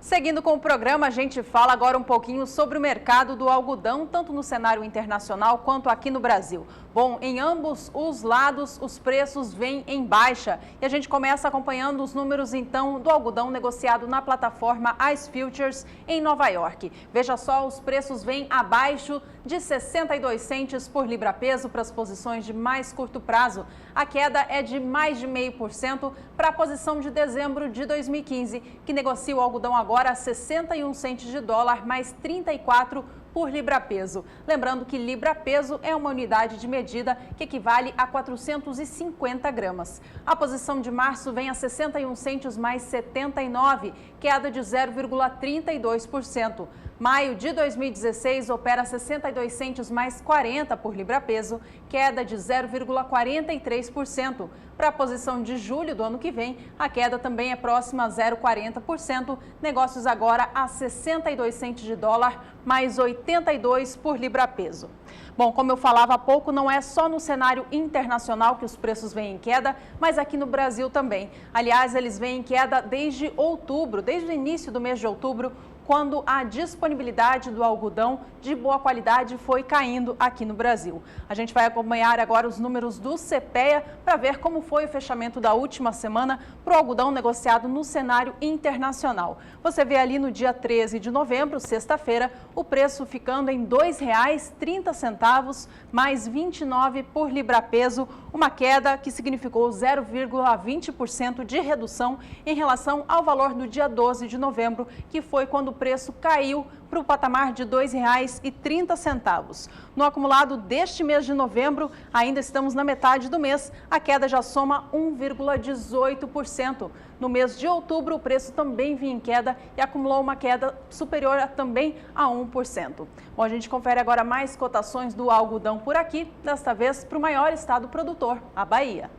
Seguindo com o programa, a gente fala agora um pouquinho sobre o mercado do algodão, tanto no cenário internacional quanto aqui no Brasil. Bom, em ambos os lados, os preços vêm em baixa. E a gente começa acompanhando os números, então, do algodão negociado na plataforma Ice Futures em Nova York. Veja só, os preços vêm abaixo de 62 centes por libra-peso para as posições de mais curto prazo. A queda é de mais de 0,5% para a posição de dezembro de 2015, que negocia o algodão agora a 61 centes de dólar, mais 34 por libra-peso. Lembrando que libra-peso é uma unidade de medida que equivale a 450 gramas. A posição de março vem a 61 centes mais 79, queda de 0,32%. Maio de 2016 opera 62 centes mais 40 por libra-peso, queda de 0,43%. Para a posição de julho do ano que vem, a queda também é próxima a 0,40%. Negócios agora a 62 centes de dólar mais 82 por libra-peso. Bom, como eu falava há pouco, não é só no cenário internacional que os preços vêm em queda, mas aqui no Brasil também. Aliás, eles vêm em queda desde outubro, desde o início do mês de outubro, quando a disponibilidade do algodão de boa qualidade foi caindo aqui no Brasil. A gente vai acompanhar agora os números do CPEA para ver como foi o fechamento da última semana para o algodão negociado no cenário internacional. Você vê ali no dia 13 de novembro, sexta-feira, o preço ficando em R$ 2,30, mais 29 por libra-peso, uma queda que significou 0,20% de redução em relação ao valor do dia 12 de novembro, que foi quando o preço caiu para o patamar de R$ 2,30. No acumulado deste mês de novembro, ainda estamos na metade do mês, a queda já soma 1,18%. No mês de outubro, o preço também vinha em queda e acumulou uma queda superior também a 1%. Bom, a gente confere agora mais cotações do algodão por aqui, desta vez para o maior estado produtor, a Bahia.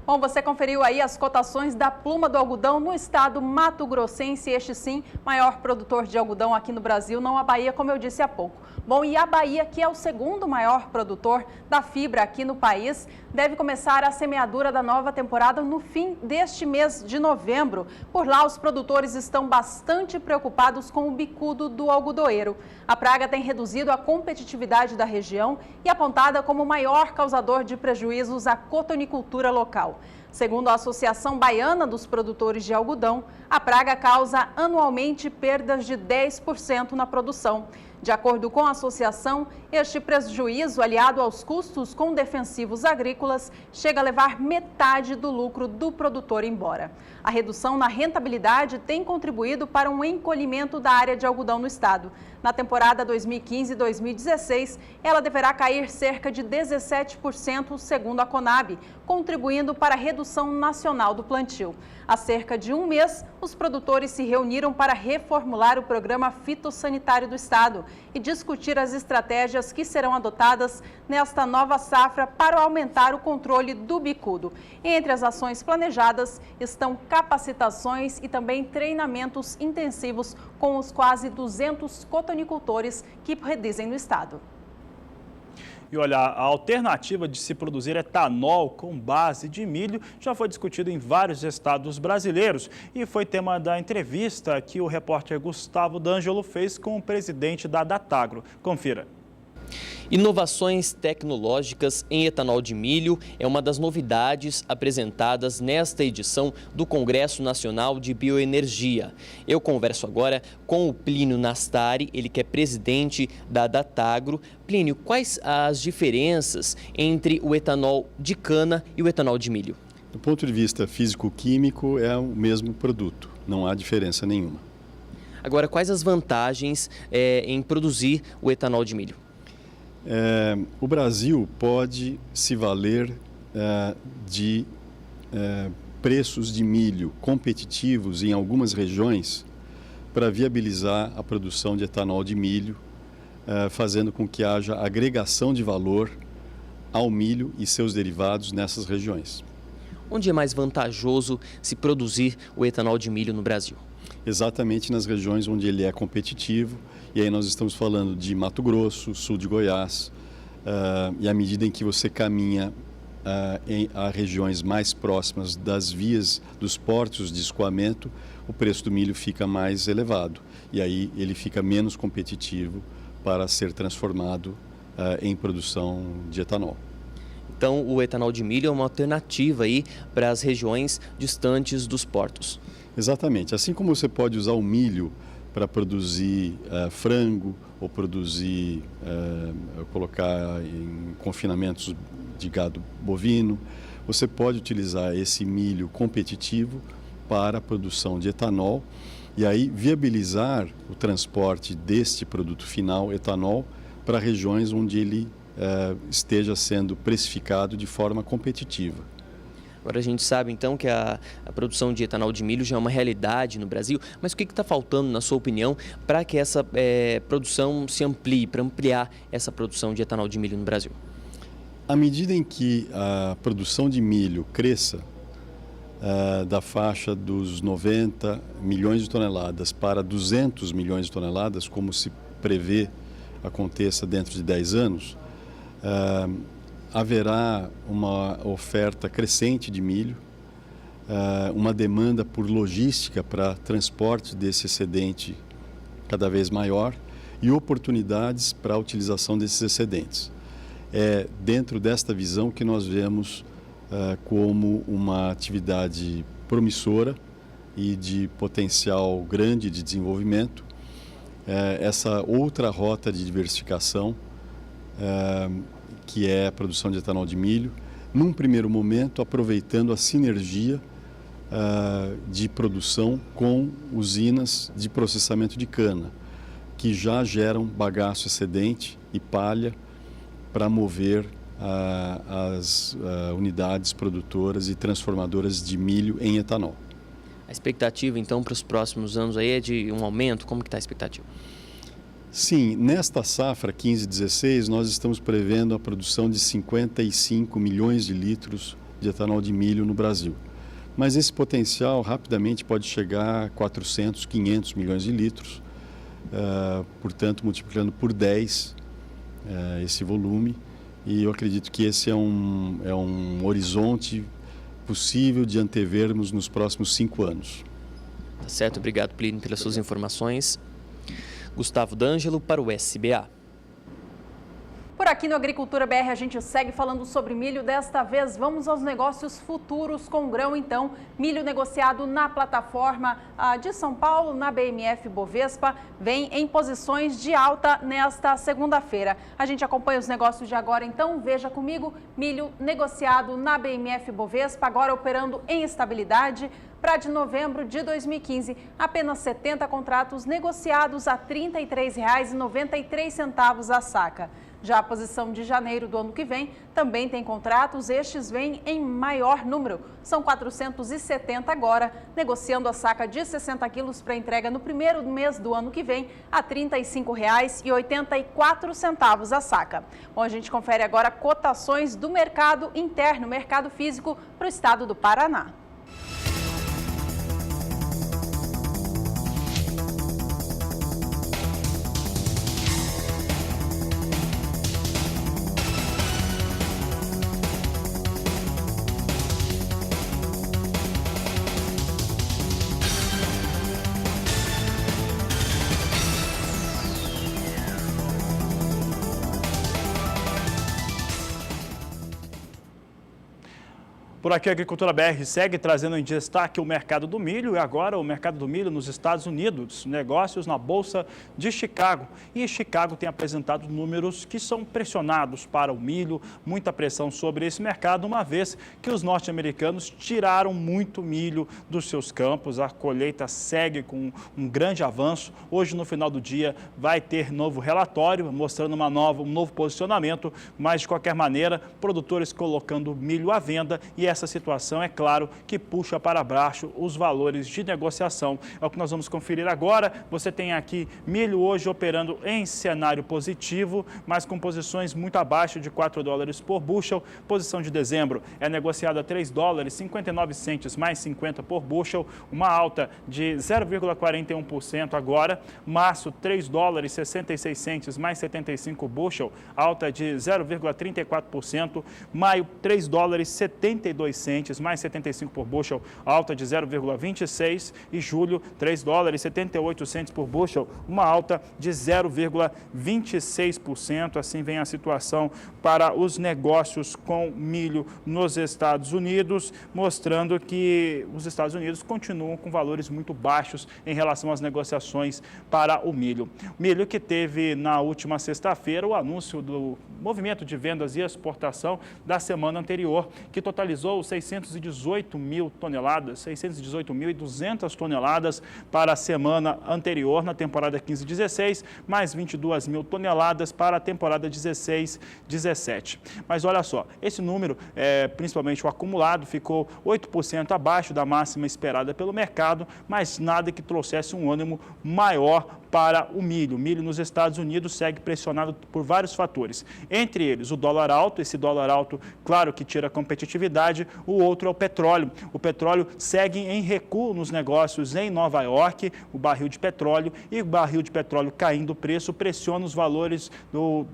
Bom, você conferiu aí as cotações da pluma do algodão no estado mato-grossense, este sim, maior produtor de algodão aqui no Brasil, não a Bahia, como eu disse há pouco. Bom, e a Bahia, que é o segundo maior produtor da fibra aqui no país, deve começar a semeadura da nova temporada no fim deste mês de novembro. Por lá, os produtores estão bastante preocupados com o bicudo do algodoeiro. A praga tem reduzido a competitividade da região e apontada como o maior causador de prejuízos à cotonicultura local. Segundo a Associação Baiana dos Produtores de Algodão, a praga causa anualmente perdas de 10% na produção. De acordo com a associação, este prejuízo, aliado aos custos com defensivos agrícolas, chega a levar metade do lucro do produtor embora. A redução na rentabilidade tem contribuído para um encolhimento da área de algodão no estado. Na temporada 2015-2016, ela deverá cair cerca de 17%, segundo a Conab, contribuindo para a redução nacional do plantio. Há cerca de um mês, os produtores se reuniram para reformular o programa fitossanitário do estado e discutir as estratégias que serão adotadas nesta nova safra para aumentar o controle do bicudo. Entre as ações planejadas estão capacitações e também treinamentos intensivos com os quase 200 cotonicultores que redizem no estado. E olha, a alternativa de se produzir etanol com base de milho já foi discutida em vários estados brasileiros e foi tema da entrevista que o repórter Gustavo D'Angelo fez com o presidente da Datagro. Confira. Inovações tecnológicas em etanol de milho é uma das novidades apresentadas nesta edição do Congresso Nacional de Bioenergia. Eu converso agora com o Plínio Nastari, ele que é presidente da Datagro. Plínio, quais as diferenças entre o etanol de cana e o etanol de milho? Do ponto de vista físico-químico, é o mesmo produto, não há diferença nenhuma. Agora, quais as vantagens em produzir o etanol de milho? O Brasil pode se valer de preços de milho competitivos em algumas regiões para viabilizar a produção de etanol de milho, fazendo com que haja agregação de valor ao milho e seus derivados nessas regiões. Onde é mais vantajoso se produzir o etanol de milho no Brasil? Exatamente nas regiões onde ele é competitivo, e aí nós estamos falando de Mato Grosso, sul de Goiás, e à medida em que você caminha a regiões mais próximas das vias dos portos de escoamento, o preço do milho fica mais elevado, e aí ele fica menos competitivo para ser transformado em produção de etanol. Então, o etanol de milho é uma alternativa aí para as regiões distantes dos portos. Exatamente. Assim como você pode usar o milho para produzir frango ou produzir, colocar em confinamentos de gado bovino, você pode utilizar esse milho competitivo para a produção de etanol e aí viabilizar o transporte deste produto final, etanol, para regiões onde ele esteja sendo precificado de forma competitiva. Agora a gente sabe então que a produção de etanol de milho já é uma realidade no Brasil, mas o que está faltando, na sua opinião, para que essa produção se amplie, para ampliar essa produção de etanol de milho no Brasil? À medida em que a produção de milho cresça, da faixa dos 90 milhões de toneladas para 200 milhões de toneladas, como se prevê aconteça dentro de 10 anos, haverá uma oferta crescente de milho, uma demanda por logística para transporte desse excedente cada vez maior e oportunidades para a utilização desses excedentes. É dentro desta visão que nós vemos como uma atividade promissora e de potencial grande de desenvolvimento, essa outra rota de diversificação, que é a produção de etanol de milho, num primeiro momento aproveitando a sinergia de produção com usinas de processamento de cana, que já geram bagaço excedente e palha para mover as unidades produtoras e transformadoras de milho em etanol. A expectativa então para os próximos anos aí é de um aumento? Como que está a expectativa? Sim, nesta safra 15-16 nós estamos prevendo a produção de 55 milhões de litros de etanol de milho no Brasil. Mas esse potencial rapidamente pode chegar a 400, 500 milhões de litros, portanto multiplicando por 10 esse volume, e eu acredito que esse é um horizonte possível de antevermos nos próximos 5 anos. Tá certo, obrigado, Plínio, pelas suas informações. Gustavo D'Angelo para o SBA. Por aqui no Agricultura BR a gente segue falando sobre milho. Desta vez vamos aos negócios futuros com grão, então. Milho negociado na plataforma de São Paulo, na BMF Bovespa, vem em posições de alta nesta segunda-feira. A gente acompanha os negócios de agora, então. Veja comigo, milho negociado na BMF Bovespa, agora operando em estabilidade. Para de novembro de 2015, apenas 70 contratos negociados a R$ 33,93 a saca. Já a posição de janeiro do ano que vem também tem contratos, estes vêm em maior número. São 470 agora, negociando a saca de 60 quilos para entrega no primeiro mês do ano que vem a R$ 35,84 a saca. Bom, a gente confere agora cotações do mercado interno, mercado físico para o estado do Paraná. Por aqui a Agricultura BR segue trazendo em destaque o mercado do milho e agora o mercado do milho nos Estados Unidos, negócios na Bolsa de Chicago. E Chicago tem apresentado números que são pressionados para o milho, muita pressão sobre esse mercado, uma vez que os norte-americanos tiraram muito milho dos seus campos. A colheita segue com um grande avanço. Hoje, no final do dia, vai ter novo relatório mostrando um novo posicionamento, mas de qualquer maneira, produtores colocando milho à venda e essa situação, é claro, que puxa para baixo os valores de negociação. É o que nós vamos conferir agora. Você tem aqui milho hoje operando em cenário positivo, mas com posições muito abaixo de $4 por bushel. Posição de dezembro é negociada a $3,59 mais 50 por bushel, uma alta de 0,41% agora. Março, $3,66 mais 75 bushel, alta de 0,34%. Maio, $3,72 mais 75 por bushel, alta de 0,26%, e julho, $3,78 por bushel, uma alta de 0,26%. Assim vem a situação para os negócios com milho nos Estados Unidos, mostrando que os Estados Unidos continuam com valores muito baixos em relação às negociações para o milho. Milho que teve na última sexta-feira o anúncio do movimento de vendas e exportação da semana anterior, que totalizou totalizou 618 mil toneladas, 618.200 toneladas para a semana anterior, na temporada 15-16, mais 22 mil toneladas para a temporada 16-17. Mas olha só, esse número, principalmente o acumulado, ficou 8% abaixo da máxima esperada pelo mercado, mas nada que trouxesse um ânimo maior para o milho. O milho nos Estados Unidos segue pressionado por vários fatores, entre eles o dólar alto. Esse dólar alto, claro que tira competitividade. O outro é o petróleo. O petróleo segue em recuo nos negócios em Nova York, o barril de petróleo, e o barril de petróleo caindo o preço pressiona os valores do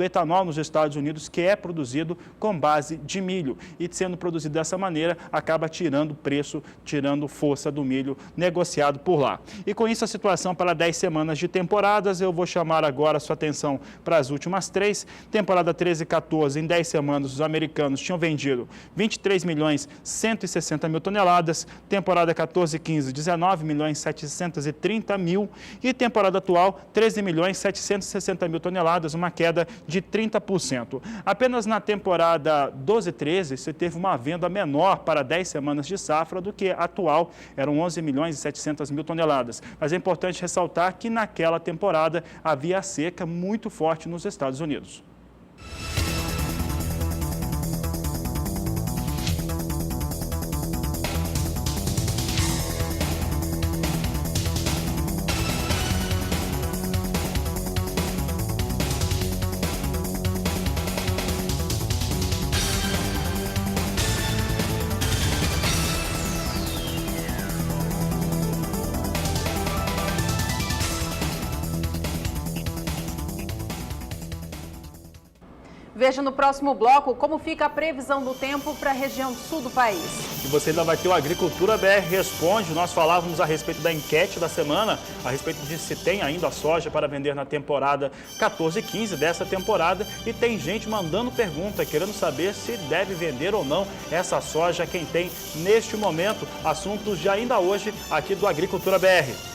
etanol nos Estados Unidos, que é produzido com base de milho, e sendo produzido dessa maneira acaba tirando preço, tirando força do milho negociado por lá. E com isso a situação para 10 semanas de temporadas. Eu vou chamar agora a sua atenção para as últimas 3. Temporada 13 e 14, em 10 semanas, os americanos tinham vendido 23.160.000 toneladas. Temporada 14 e 15, 19.730.000. E temporada atual, 13.760.000 toneladas, uma queda de 30%. Apenas na temporada 12 e 13, se teve uma venda menor para 10 semanas de safra do que a atual, eram 11.700.000 toneladas. Mas é importante ressaltar que naquela temporada havia seca muito forte nos Estados Unidos. Veja no próximo bloco como fica a previsão do tempo para a região sul do país. E você ainda vai ter o Agricultura BR Responde. Nós falávamos a respeito da enquete da semana, a respeito de se tem ainda soja para vender na temporada 14 e 15 dessa temporada. E tem gente mandando pergunta, querendo saber se deve vender ou não essa soja, quem tem neste momento. Assuntos de ainda hoje aqui do Agricultura BR.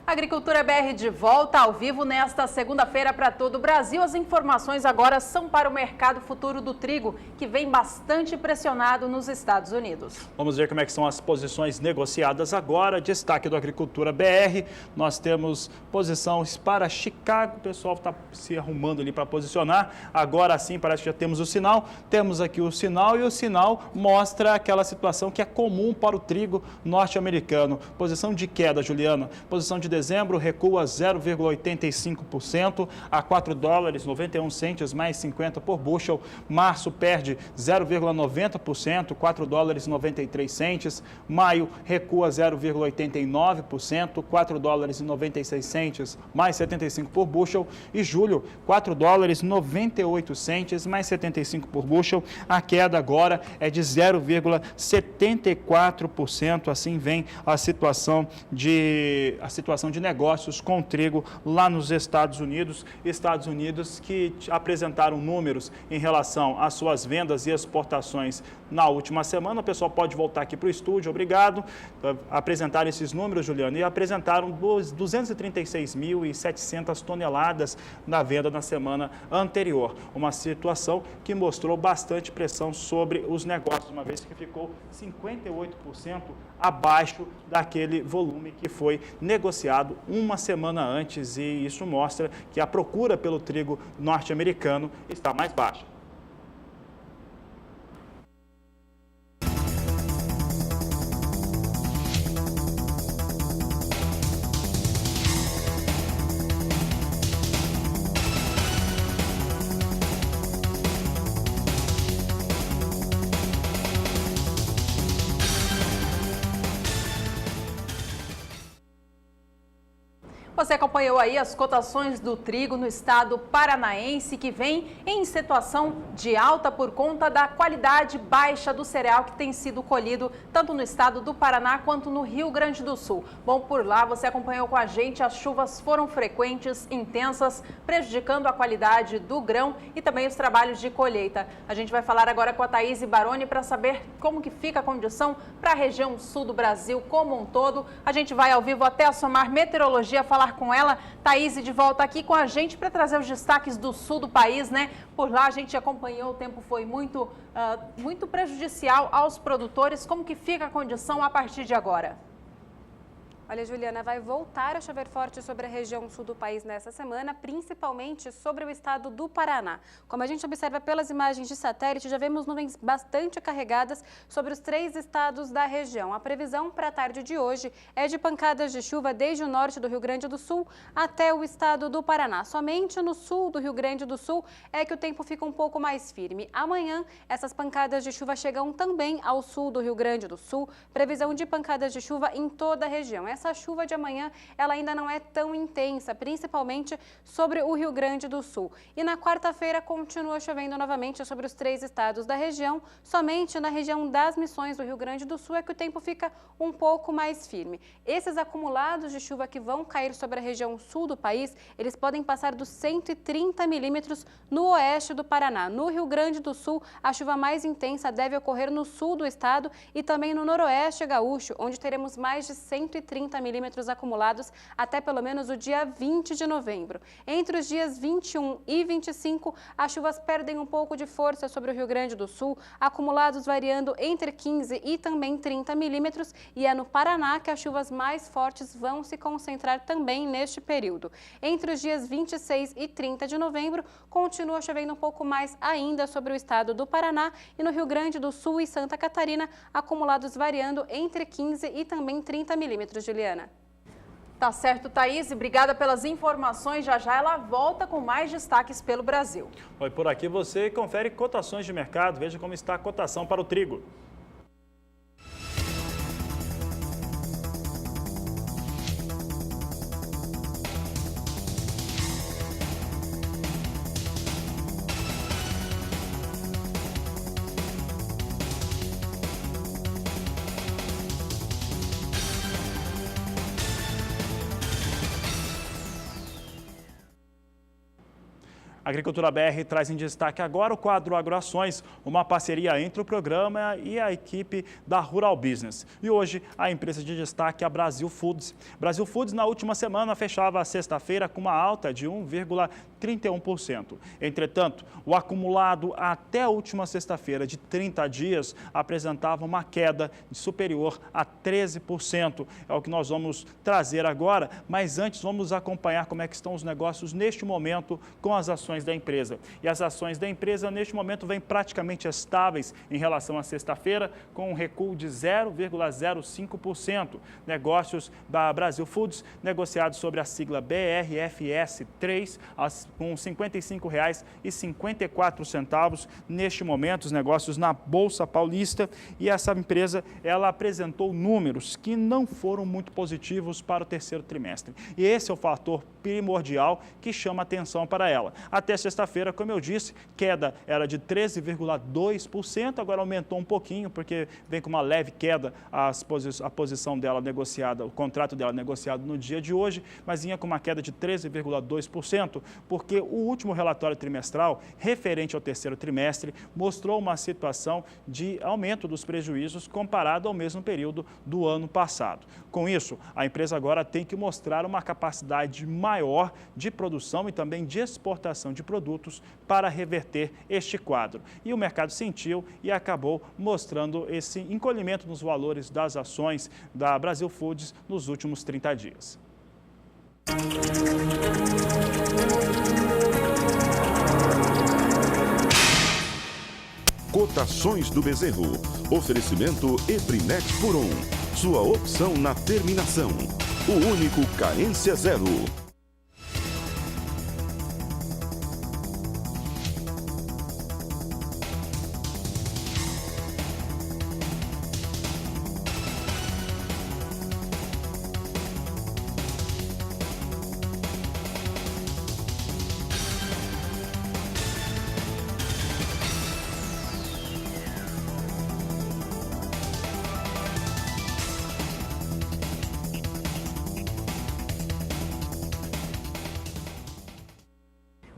Agricultura BR de volta ao vivo nesta segunda-feira para todo o Brasil. As informações agora são para o mercado futuro do trigo, que vem bastante pressionado nos Estados Unidos. Vamos ver como é que são as posições negociadas agora. Destaque do Agricultura BR. Nós temos posições para Chicago. O pessoal está se arrumando ali para posicionar. Agora sim, parece que já temos o sinal. Temos aqui o sinal e o sinal mostra aquela situação que é comum para o trigo norte-americano. Posição de queda, Juliana. Posição de dezembro recua 0,85% a $4,91 mais 50 por bushel. Março perde 0,90%, $4,93. Maio recua 0,89%, $4,96 mais 75 por bushel. E julho, $4,98 mais 75 por bushel. A queda agora é de 0,74%. Assim vem a situação de negócios com trigo lá nos Estados Unidos. Estados Unidos que apresentaram números em relação às suas vendas e exportações na última semana. O pessoal pode voltar aqui para o estúdio, obrigado. Apresentaram esses números, Juliano, e apresentaram 236.700 toneladas na venda na semana anterior. Uma situação que mostrou bastante pressão sobre os negócios, uma vez que ficou 58% abaixo daquele volume que foi negociado uma semana antes, e isso mostra que a procura pelo trigo norte-americano está mais baixa. Você acompanhou aí as cotações do trigo no estado paranaense, que vem em situação de alta por conta da qualidade baixa do cereal que tem sido colhido tanto no estado do Paraná quanto no Rio Grande do Sul. Bom, por lá você acompanhou com a gente, as chuvas foram frequentes, intensas, prejudicando a qualidade do grão e também os trabalhos de colheita. A gente vai falar agora com a Thaís Baroni para saber como que fica a condição para a região sul do Brasil como um todo. A gente vai ao vivo até a Somar Meteorologia falar falar com ela. Thaís, de volta aqui com a gente para trazer os destaques do sul do país, né? Por lá a gente acompanhou, o tempo foi muito prejudicial aos produtores. Como que fica a condição a partir de agora? Olha, Juliana, vai voltar a chover forte sobre a região sul do país nessa semana, principalmente sobre o estado do Paraná. Como a gente observa pelas imagens de satélite, já vemos nuvens bastante carregadas sobre os 3 estados da região. A previsão para a tarde de hoje é de pancadas de chuva desde o norte do Rio Grande do Sul até o estado do Paraná. Somente no sul do Rio Grande do Sul é que o tempo fica um pouco mais firme. Amanhã, essas pancadas de chuva chegam também ao sul do Rio Grande do Sul. Previsão de pancadas de chuva em toda a região. Essa chuva de amanhã, ela ainda não é tão intensa, principalmente sobre o Rio Grande do Sul. E na quarta-feira continua chovendo novamente sobre os 3 estados da região. Somente na região das Missões do Rio Grande do Sul é que o tempo fica um pouco mais firme. Esses acumulados de chuva que vão cair sobre a região sul do país, eles podem passar dos 130 milímetros no oeste do Paraná. No Rio Grande do Sul, a chuva mais intensa deve ocorrer no sul do estado e também no noroeste gaúcho, onde teremos mais de 130 milímetros acumulados até pelo menos o dia 20 de novembro. Entre os dias 21 e 25, as chuvas perdem um pouco de força sobre o Rio Grande do Sul, acumulados variando entre 15 e também 30 milímetros, e é no Paraná que as chuvas mais fortes vão se concentrar também neste período. Entre os dias 26 e 30 de novembro, continua chovendo um pouco mais ainda sobre o estado do Paraná, e no Rio Grande do Sul e Santa Catarina, acumulados variando entre 15 e também 30 milímetros, Juliana. Tá certo, Thaís. Obrigada pelas informações. Já já ela volta com mais destaques pelo Brasil. Oi, por aqui você confere cotações de mercado. Veja como está a cotação para o trigo. A Agricultura BR traz em destaque agora o quadro Agroações, uma parceria entre o programa e a equipe da Rural Business. E hoje a empresa de destaque é a Brasil Foods. Brasil Foods na última semana fechava a sexta-feira com uma alta de 1,31%. Entretanto, o acumulado até a última sexta-feira de 30 dias apresentava uma queda superior a 13%. É o que nós vamos trazer agora, mas antes vamos acompanhar como é que estão os negócios neste momento com as ações da empresa. E as ações da empresa neste momento vêm praticamente estáveis em relação à sexta-feira, com um recuo de 0,05%. Negócios da Brasil Foods negociados sobre a sigla BRFS3 com R$ 55,54 neste momento, os negócios na Bolsa Paulista. E essa empresa, ela apresentou números que não foram muito positivos para o terceiro trimestre. E esse é o fator primordial que chama atenção para ela. Até sexta-feira, como eu disse, queda era de 13,2%, agora aumentou um pouquinho, porque vem com uma leve queda a posição dela negociada, o contrato dela negociado no dia de hoje, mas vinha com uma queda de 13,2%, porque o último relatório trimestral, referente ao terceiro trimestre, mostrou uma situação de aumento dos prejuízos comparado ao mesmo período do ano passado. Com isso, a empresa agora tem que mostrar uma capacidade maior de produção e também de exportação de produtos para reverter este quadro. E o mercado sentiu e acabou mostrando esse encolhimento nos valores das ações da Brasil Foods nos últimos 30 dias. Cotações do Bezerro. Oferecimento Eprinet por 1. Sua opção na terminação. O único carência zero.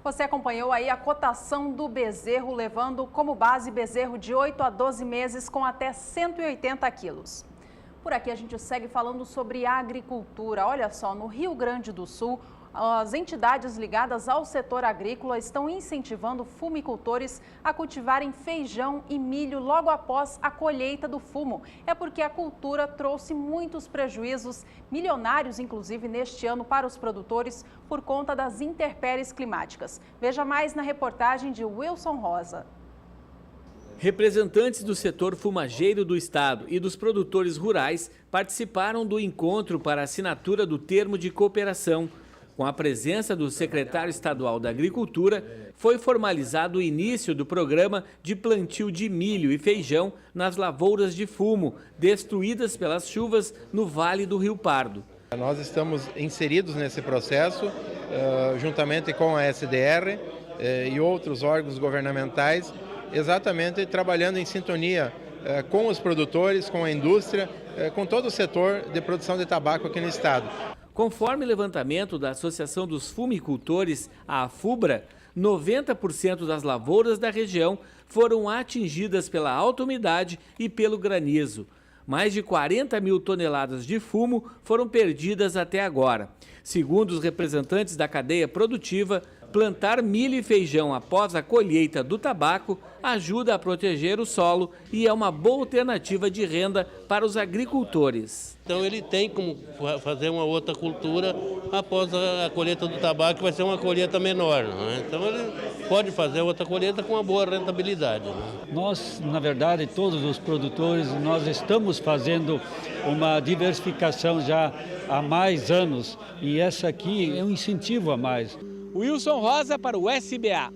Você acompanhou aí a cotação do bezerro, levando como base bezerro de 8 a 12 meses com até 180 quilos. Por aqui a gente segue falando sobre agricultura. Olha só, no Rio Grande do Sul, as entidades ligadas ao setor agrícola estão incentivando fumicultores a cultivarem feijão e milho logo após a colheita do fumo. É porque a cultura trouxe muitos prejuízos, milionários inclusive neste ano para os produtores por conta das intempéries climáticas. Veja mais na reportagem de Wilson Rosa. Representantes do setor fumageiro do estado e dos produtores rurais participaram do encontro para a assinatura do termo de cooperação. Com a presença do secretário estadual da Agricultura, foi formalizado o início do programa de plantio de milho e feijão nas lavouras de fumo, destruídas pelas chuvas no Vale do Rio Pardo. Nós estamos inseridos nesse processo, juntamente com a SDR e outros órgãos governamentais, exatamente trabalhando em sintonia com os produtores, com a indústria, com todo o setor de produção de tabaco aqui no estado. Conforme levantamento da Associação dos Fumicultores, a AFUBRA, 90% das lavouras da região foram atingidas pela alta umidade e pelo granizo. Mais de 40 mil toneladas de fumo foram perdidas até agora. Segundo os representantes da cadeia produtiva, plantar milho e feijão após a colheita do tabaco ajuda a proteger o solo e é uma boa alternativa de renda para os agricultores. Então ele tem como fazer uma outra cultura após a colheita do tabaco, que vai ser uma colheita menor, né? Então ele pode fazer outra colheita com uma boa rentabilidade, né? Nós, na verdade, todos os produtores, nós estamos fazendo uma diversificação já há mais anos e essa aqui é um incentivo a mais. Wilson Rosa para o SBA.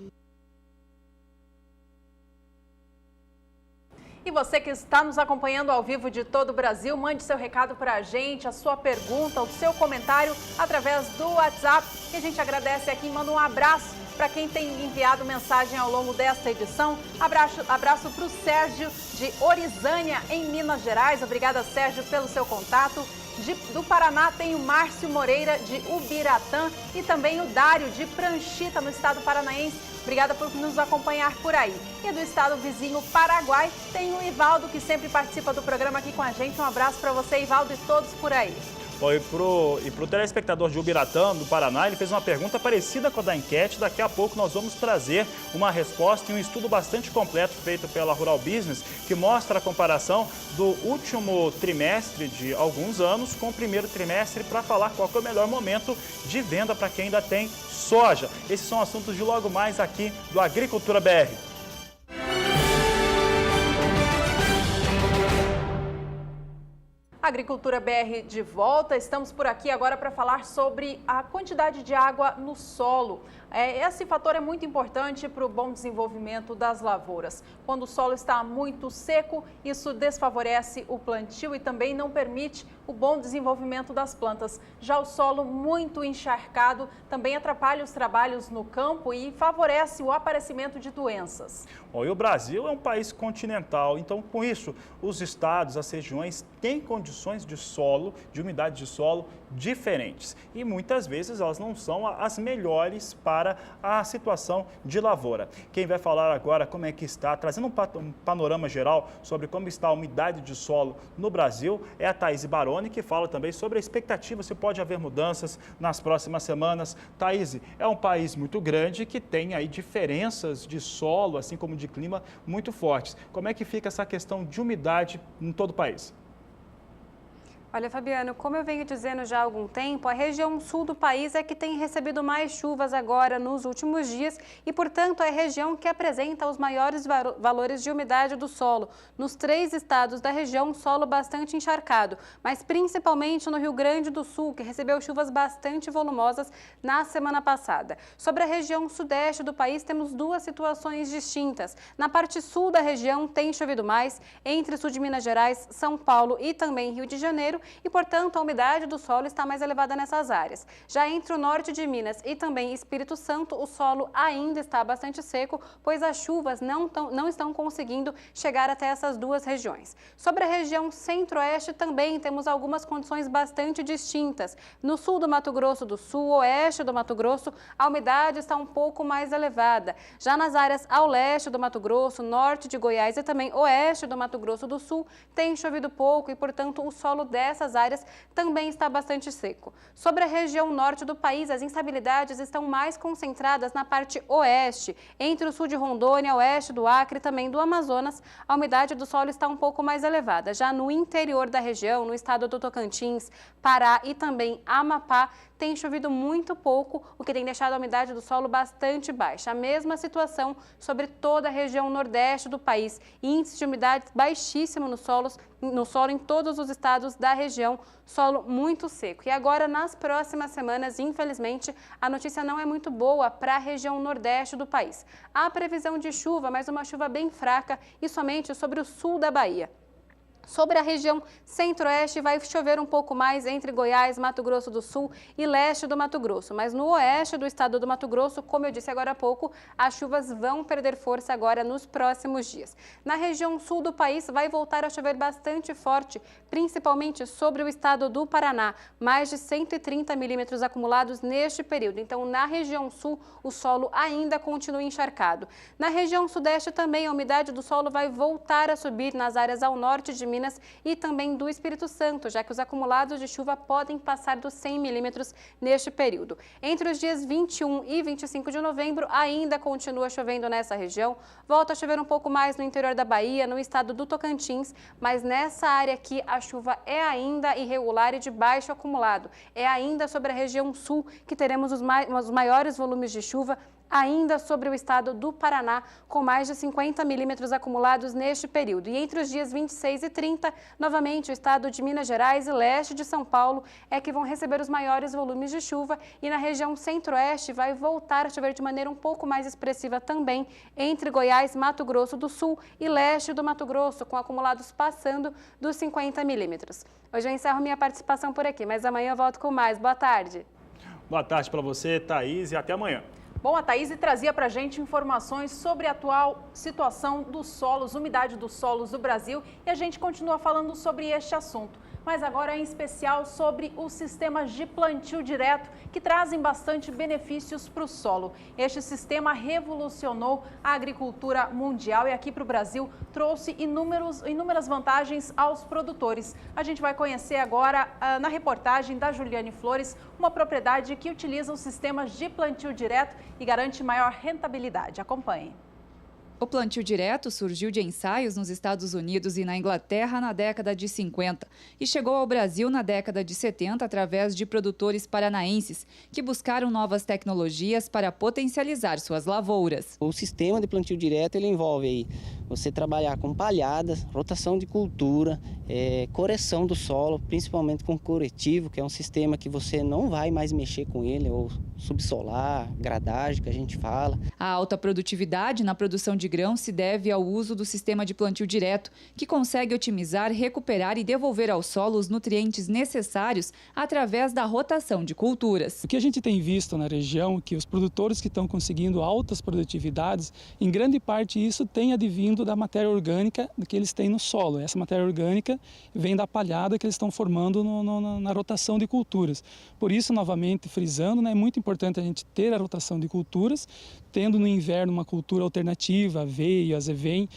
E você que está nos acompanhando ao vivo de todo o Brasil, mande seu recado para a gente, a sua pergunta, o seu comentário através do WhatsApp. E a gente agradece aqui e manda um abraço para quem tem enviado mensagem ao longo desta edição. Abraço para o Sérgio de Orizânia, em Minas Gerais. Obrigada, Sérgio, pelo seu contato. Do Paraná tem o Márcio Moreira, de Ubiratã, e também o Dário, de Pranchita, no estado paranaense. Obrigada por nos acompanhar por aí. E do estado vizinho Paraguai tem o Ivaldo, que sempre participa do programa aqui com a gente. Um abraço para você, Ivaldo, e todos por aí. E pro telespectador de Ubiratã, do Paraná, ele fez uma pergunta parecida com a da enquete. Daqui a pouco nós vamos trazer uma resposta e um estudo bastante completo feito pela Rural Business, que mostra a comparação do último trimestre de alguns anos com o primeiro trimestre, para falar qual que é o melhor momento de venda para quem ainda tem soja. Esses são assuntos de logo mais aqui do Agricultura BR. Agricultura BR de volta, estamos por aqui agora para falar sobre a quantidade de água no solo. Esse fator é muito importante para o bom desenvolvimento das lavouras. Quando o solo está muito seco, isso desfavorece o plantio e também não permite o bom desenvolvimento das plantas. Já o solo muito encharcado também atrapalha os trabalhos no campo e favorece o aparecimento de doenças. E o Brasil é um país continental, então com isso os estados, as regiões têm condições de solo, de umidade de solo diferentes e muitas vezes elas não são as melhores para a situação de lavoura. Quem vai falar agora como é que está, trazendo um panorama geral sobre como está a umidade de solo no Brasil, é a Thaís Baroni, que fala também sobre a expectativa, se pode haver mudanças nas próximas semanas. Thaís, é um país muito grande que tem aí diferenças de solo, assim como de clima, muito fortes. Como é que fica essa questão de umidade em todo o país? Olha, Fabiano, como eu venho dizendo já há algum tempo, a região sul do país é que tem recebido mais chuvas agora nos últimos dias e, portanto, é a região que apresenta os maiores valores de umidade do solo. Nos 3 estados da região, solo bastante encharcado, mas principalmente no Rio Grande do Sul, que recebeu chuvas bastante volumosas na semana passada. Sobre a região sudeste do país, temos 2 situações distintas. Na parte sul da região tem chovido mais, entre sul de Minas Gerais, São Paulo e também Rio de Janeiro, e, portanto, a umidade do solo está mais elevada nessas áreas. Já entre o norte de Minas e também Espírito Santo, o solo ainda está bastante seco, pois as chuvas não estão conseguindo chegar até essas duas regiões. Sobre a região centro-oeste também temos algumas condições bastante distintas. No sul do Mato Grosso do Sul, oeste do Mato Grosso, a umidade está um pouco mais elevada. Já nas áreas ao leste do Mato Grosso, norte de Goiás e também oeste do Mato Grosso do Sul, tem chovido pouco e, portanto, o solo dessas áreas também está bastante seco. Sobre a região norte do país, as instabilidades estão mais concentradas na parte oeste, entre o sul de Rondônia, oeste do Acre e também do Amazonas, a umidade do solo está um pouco mais elevada. Já no interior da região, no estado do Tocantins, Pará e também Amapá, tem chovido muito pouco, o que tem deixado a umidade do solo bastante baixa. A mesma situação sobre toda a região nordeste do país. Índice de umidade baixíssimo no solo em todos os estados da região, solo muito seco. E agora, nas próximas semanas, infelizmente, a notícia não é muito boa para a região nordeste do país. Há previsão de chuva, mas uma chuva bem fraca e somente sobre o sul da Bahia. Sobre a região centro-oeste, vai chover um pouco mais entre Goiás, Mato Grosso do Sul e leste do Mato Grosso. Mas no oeste do estado do Mato Grosso, como eu disse agora há pouco, as chuvas vão perder força agora nos próximos dias. Na região sul do país, vai voltar a chover bastante forte, principalmente sobre o estado do Paraná. Mais de 130 milímetros acumulados neste período. Então, na região sul, o solo ainda continua encharcado. Na região sudeste também, a umidade do solo vai voltar a subir nas áreas ao norte de Minas e também do Espírito Santo, já que os acumulados de chuva podem passar dos 100 milímetros neste período. Entre os dias 21 e 25 de novembro, ainda continua chovendo nessa região. Volta a chover um pouco mais no interior da Bahia, no estado do Tocantins, mas nessa área aqui a chuva é ainda irregular e de baixo acumulado. É ainda sobre a região sul que teremos os maiores volumes de chuva, ainda sobre o estado do Paraná, com mais de 50 milímetros acumulados neste período. E entre os dias 26 e 30, novamente o estado de Minas Gerais e leste de São Paulo é que vão receber os maiores volumes de chuva, e na região centro-oeste vai voltar a chover de maneira um pouco mais expressiva também entre Goiás, Mato Grosso do Sul e leste do Mato Grosso, com acumulados passando dos 50 milímetros. Hoje eu encerro minha participação por aqui, mas amanhã eu volto com mais. Boa tarde. Boa tarde para você, Thaís, e até amanhã. Bom, a Thaís trazia para a gente informações sobre a atual situação dos solos, umidade dos solos do Brasil, e a gente continua falando sobre este assunto. Mas agora em especial sobre os sistemas de plantio direto, que trazem bastante benefícios para o solo. Este sistema revolucionou a agricultura mundial e aqui para o Brasil trouxe inúmeras vantagens aos produtores. A gente vai conhecer agora, na reportagem da Juliane Flores, uma propriedade que utiliza os sistemas de plantio direto e garante maior rentabilidade. Acompanhe. O plantio direto surgiu de ensaios nos Estados Unidos e na Inglaterra na década de 50 e chegou ao Brasil na década de 70 através de produtores paranaenses que buscaram novas tecnologias para potencializar suas lavouras. O sistema de plantio direto ele envolve aí você trabalhar com palhadas, rotação de cultura, correção do solo, principalmente com corretivo, que é um sistema que você não vai mais mexer com ele, ou subsolar, gradagem que a gente fala. A alta produtividade na produção de grãos se deve ao uso do sistema de plantio direto, que consegue otimizar, recuperar e devolver ao solo os nutrientes necessários através da rotação de culturas. O que a gente tem visto na região é que os produtores que estão conseguindo altas produtividades, em grande parte isso tem advindo da matéria orgânica que eles têm no solo. Essa matéria orgânica vem da palhada que eles estão formando na rotação de culturas. Por isso, novamente frisando, é muito importante a gente ter a rotação de culturas, tendo no inverno uma cultura alternativa, aveia, azevém,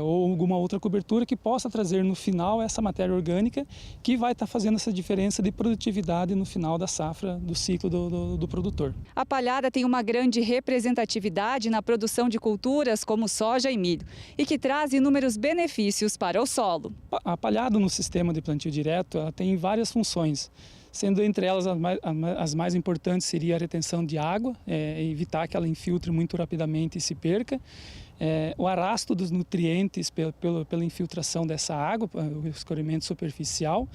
ou alguma outra cobertura que possa trazer no final essa matéria orgânica que vai estar fazendo essa diferença de produtividade no final da safra, do ciclo do produtor. A palhada tem uma grande representatividade na produção de culturas como soja e milho e que traz inúmeros benefícios para o solo. A palhada no sistema de plantio direto ela tem várias funções. Sendo entre elas as mais importantes seria a retenção de água, evitar que ela infiltre muito rapidamente e se perca, o arrasto dos nutrientes pela infiltração dessa água, o escorrimento superficial.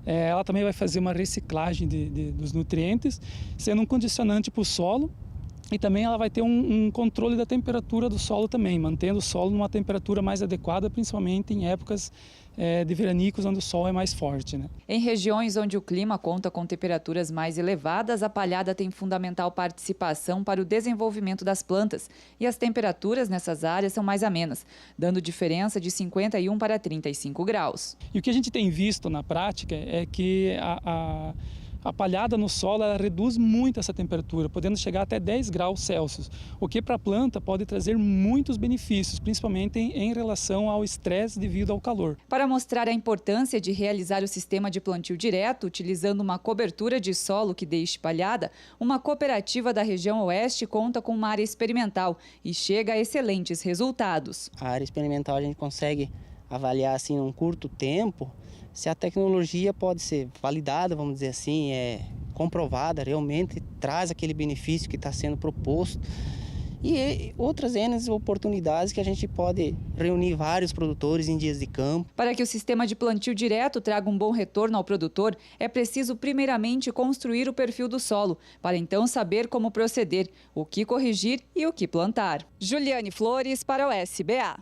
Ela também vai fazer uma reciclagem dos nutrientes, sendo um condicionante para o solo E também ela vai ter um controle da temperatura do solo também, mantendo o solo numa temperatura mais adequada, principalmente em épocas de veranicos, onde o sol é mais forte, né? Em regiões onde o clima conta com temperaturas mais elevadas, a palhada tem fundamental participação para o desenvolvimento das plantas e as temperaturas nessas áreas são mais amenas, dando diferença de 51 para 35 graus. E o que a gente tem visto na prática é que a palhada no solo ela reduz muito essa temperatura, podendo chegar até 10 graus Celsius, o que para a planta pode trazer muitos benefícios, principalmente em relação ao estresse devido ao calor. Para mostrar a importância de realizar o sistema de plantio direto, utilizando uma cobertura de solo que deixe palhada, uma cooperativa da região oeste conta com uma área experimental e chega a excelentes resultados. A área experimental a gente consegue avaliar assim num curto tempo se a tecnologia pode ser validada, vamos dizer assim, comprovada, realmente traz aquele benefício que está sendo proposto. E outras oportunidades que a gente pode reunir vários produtores em dias de campo. Para que o sistema de plantio direto traga um bom retorno ao produtor, é preciso primeiramente construir o perfil do solo, para então saber como proceder, o que corrigir e o que plantar. Juliane Flores para o SBA.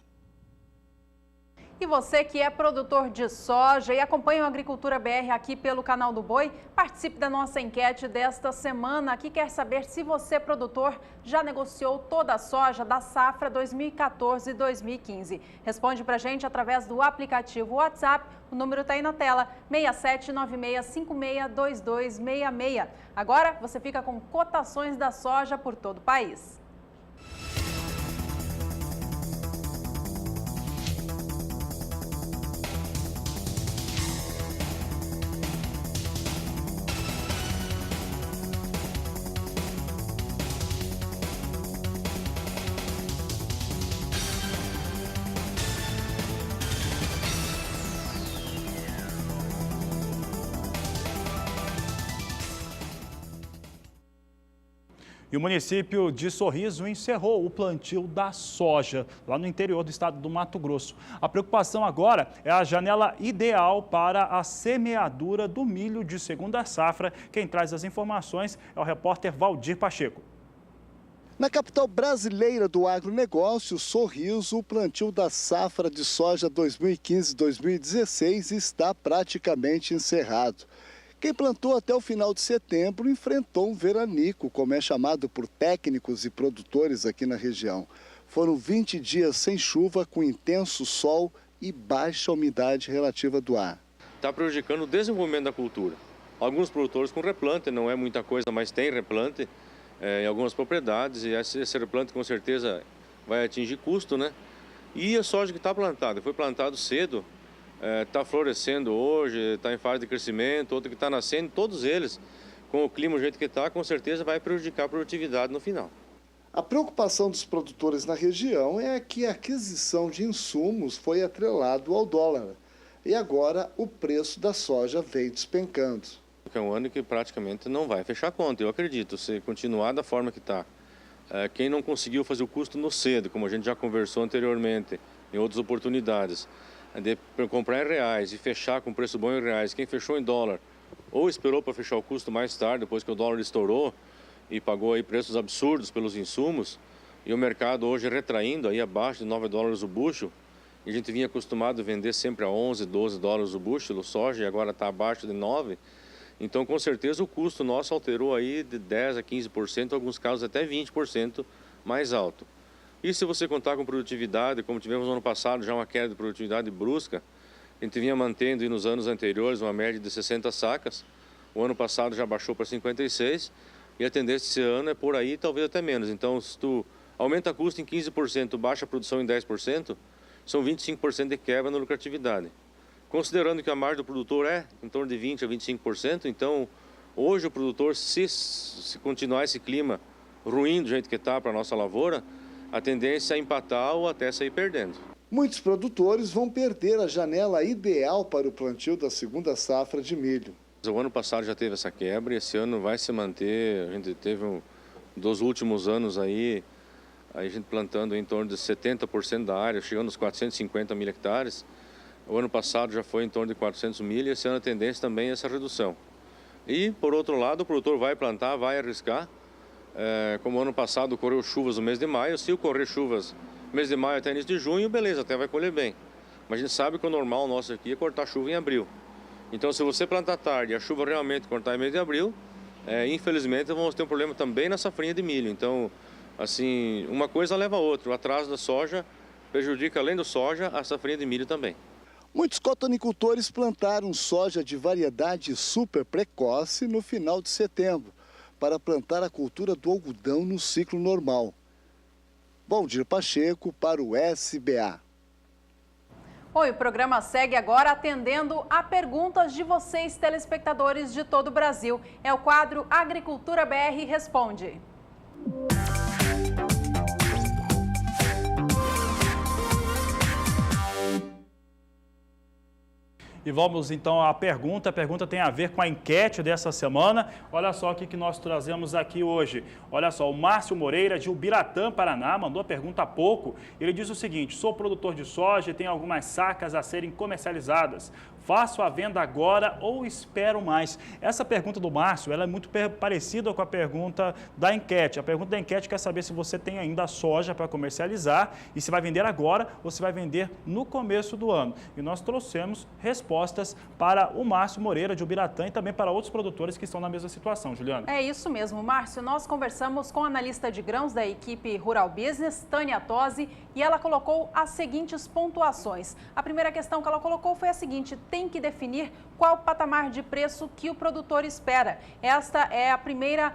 E você que é produtor de soja e acompanha o Agricultura BR aqui pelo canal do Boi, participe da nossa enquete desta semana, que quer saber se você, produtor, já negociou toda a soja da safra 2014-2015. Responde pra gente através do aplicativo WhatsApp, o número está aí na tela, 6796562266. Agora você fica com cotações da soja por todo o país. E o município de Sorriso encerrou o plantio da soja, lá no interior do estado do Mato Grosso. A preocupação agora é a janela ideal para a semeadura do milho de segunda safra. Quem traz as informações é o repórter Valdir Pacheco. Na capital brasileira do agronegócio, Sorriso, o plantio da safra de soja 2015-2016 está praticamente encerrado. Quem plantou até o final de setembro enfrentou um veranico, como é chamado por técnicos e produtores aqui na região. Foram 20 dias sem chuva, com intenso sol e baixa umidade relativa do ar. Está prejudicando o desenvolvimento da cultura. Alguns produtores com replante, não é muita coisa, mas tem replante em algumas propriedades, e esse replante com certeza vai atingir custo, né? E a soja que está plantada, foi plantado cedo, está florescendo hoje, está em fase de crescimento, outro que está nascendo, todos eles, com o clima do jeito que está, com certeza vai prejudicar a produtividade no final. A preocupação dos produtores na região é que a aquisição de insumos foi atrelado ao dólar. E agora o preço da soja vem despencando. É um ano que praticamente não vai fechar a conta, eu acredito, se continuar da forma que está. Quem não conseguiu fazer o custo no cedo, como a gente já conversou anteriormente, em outras oportunidades, de comprar em reais e fechar com preço bom em reais, quem fechou em dólar ou esperou para fechar o custo mais tarde, depois que o dólar estourou e pagou aí preços absurdos pelos insumos, e o mercado hoje retraindo aí abaixo de 9 dólares o bushel, e a gente vinha acostumado a vender sempre a 11, 12 dólares o bushel, o soja, e agora está abaixo de 9, então com certeza o custo nosso alterou aí de 10% a 15%, em alguns casos até 20% mais alto. E se você contar com produtividade, como tivemos no ano passado já uma queda de produtividade brusca, a gente vinha mantendo e nos anos anteriores uma média de 60 sacas, o ano passado já baixou para 56, e a tendência esse ano é por aí, talvez até menos. Então, se tu aumenta custo em 15%, baixa a produção em 10%, são 25% de quebra na lucratividade. Considerando que a margem do produtor é em torno de 20% a 25%, então hoje o produtor, se continuar esse clima ruim do jeito que está para a nossa lavoura, a tendência é empatar ou até sair perdendo. Muitos produtores vão perder a janela ideal para o plantio da segunda safra de milho. O ano passado já teve essa quebra e esse ano vai se manter. A gente teve dos últimos anos aí a gente plantando em torno de 70% da área, chegando aos 450 mil hectares. O ano passado já foi em torno de 400 mil e esse ano a tendência também é essa redução. E, por outro lado, o produtor vai plantar, vai arriscar, como ano passado ocorreu chuvas no mês de maio, se ocorrer chuvas no mês de maio até início de junho, beleza, até vai colher bem. Mas a gente sabe que o normal nosso aqui é cortar chuva em abril. Então, se você plantar tarde e a chuva realmente cortar em mês de abril, infelizmente vamos ter um problema também na safrinha de milho. Então, assim, uma coisa leva a outra. O atraso da soja prejudica, além do soja, a safrinha de milho também. Muitos cotonicultores plantaram soja de variedade super precoce no final de setembro, para plantar a cultura do algodão no ciclo normal. Valdir Pacheco para o SBA. Oi, o programa segue agora atendendo a perguntas de vocês, telespectadores de todo o Brasil. É o quadro Agricultura BR Responde. E vamos então à pergunta. A pergunta tem a ver com a enquete dessa semana. Olha só o que nós trazemos aqui hoje. Olha só, o Márcio Moreira, de Ubiratã, Paraná, mandou a pergunta há pouco. Ele diz o seguinte: sou produtor de soja e tenho algumas sacas a serem comercializadas. Faço a venda agora ou espero mais? Essa pergunta do Márcio, ela é muito parecida com a pergunta da enquete. A pergunta da enquete quer saber se você tem ainda soja para comercializar e se vai vender agora ou se vai vender no começo do ano. E nós trouxemos respostas para o Márcio Moreira, de Ubiratã, e também para outros produtores que estão na mesma situação. Juliana. É isso mesmo, Márcio. Nós conversamos com a analista de grãos da equipe Rural Business, Tânia Tosi, e ela colocou as seguintes pontuações. A primeira questão que ela colocou foi a seguinte: tem que definir qual patamar de preço que o produtor espera. Esta é a primeira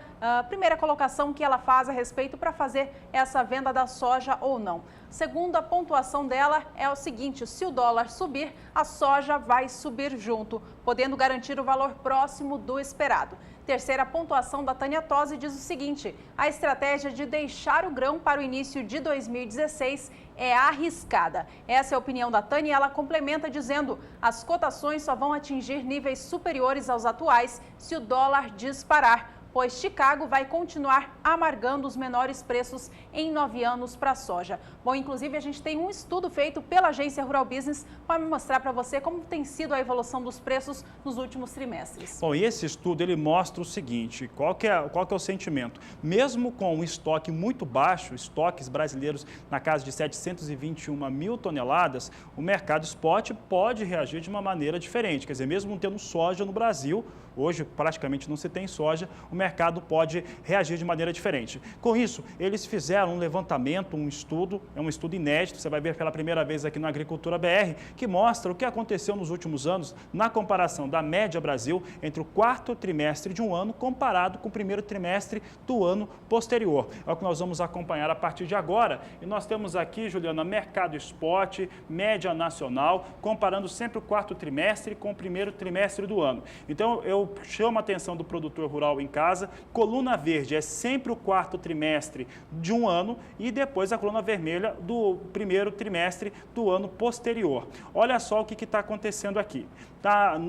colocação que ela faz a respeito para fazer essa venda da soja ou não. Segunda pontuação dela é o seguinte: se o dólar subir, a soja vai subir junto, podendo garantir o valor próximo do esperado. Terceira pontuação da Tânia Tosi diz o seguinte: a estratégia de deixar o grão para o início de 2016 é arriscada. Essa é a opinião da Tânia e ela complementa dizendo: as cotações só vão atingir níveis superiores aos atuais se o dólar disparar, pois Chicago vai continuar amargando os menores preços em 9 anos para a soja. Bom, inclusive a gente tem um estudo feito pela agência Rural Business para mostrar para você como tem sido a evolução dos preços nos últimos trimestres. Bom, e esse estudo ele mostra o seguinte: qual que é o sentimento? Mesmo com um estoque muito baixo, estoques brasileiros na casa de 721 mil toneladas, o mercado spot pode reagir de uma maneira diferente. Quer dizer, mesmo não tendo soja no Brasil, hoje praticamente não se tem soja, o mercado pode reagir de maneira diferente. Com isso, eles fizeram um levantamento, um estudo, é um estudo inédito, você vai ver pela primeira vez aqui no Agricultura BR, que mostra o que aconteceu nos últimos anos na comparação da média Brasil entre o quarto trimestre de um ano comparado com o primeiro trimestre do ano posterior. É o que nós vamos acompanhar a partir de agora. E nós temos aqui, Juliana, mercado spot, média nacional, comparando sempre o quarto trimestre com o primeiro trimestre do ano. Então, eu chamo a atenção do produtor rural em casa, coluna verde é sempre o quarto trimestre de um ano e depois a coluna vermelha do primeiro trimestre do ano posterior. Olha só o que está acontecendo aqui.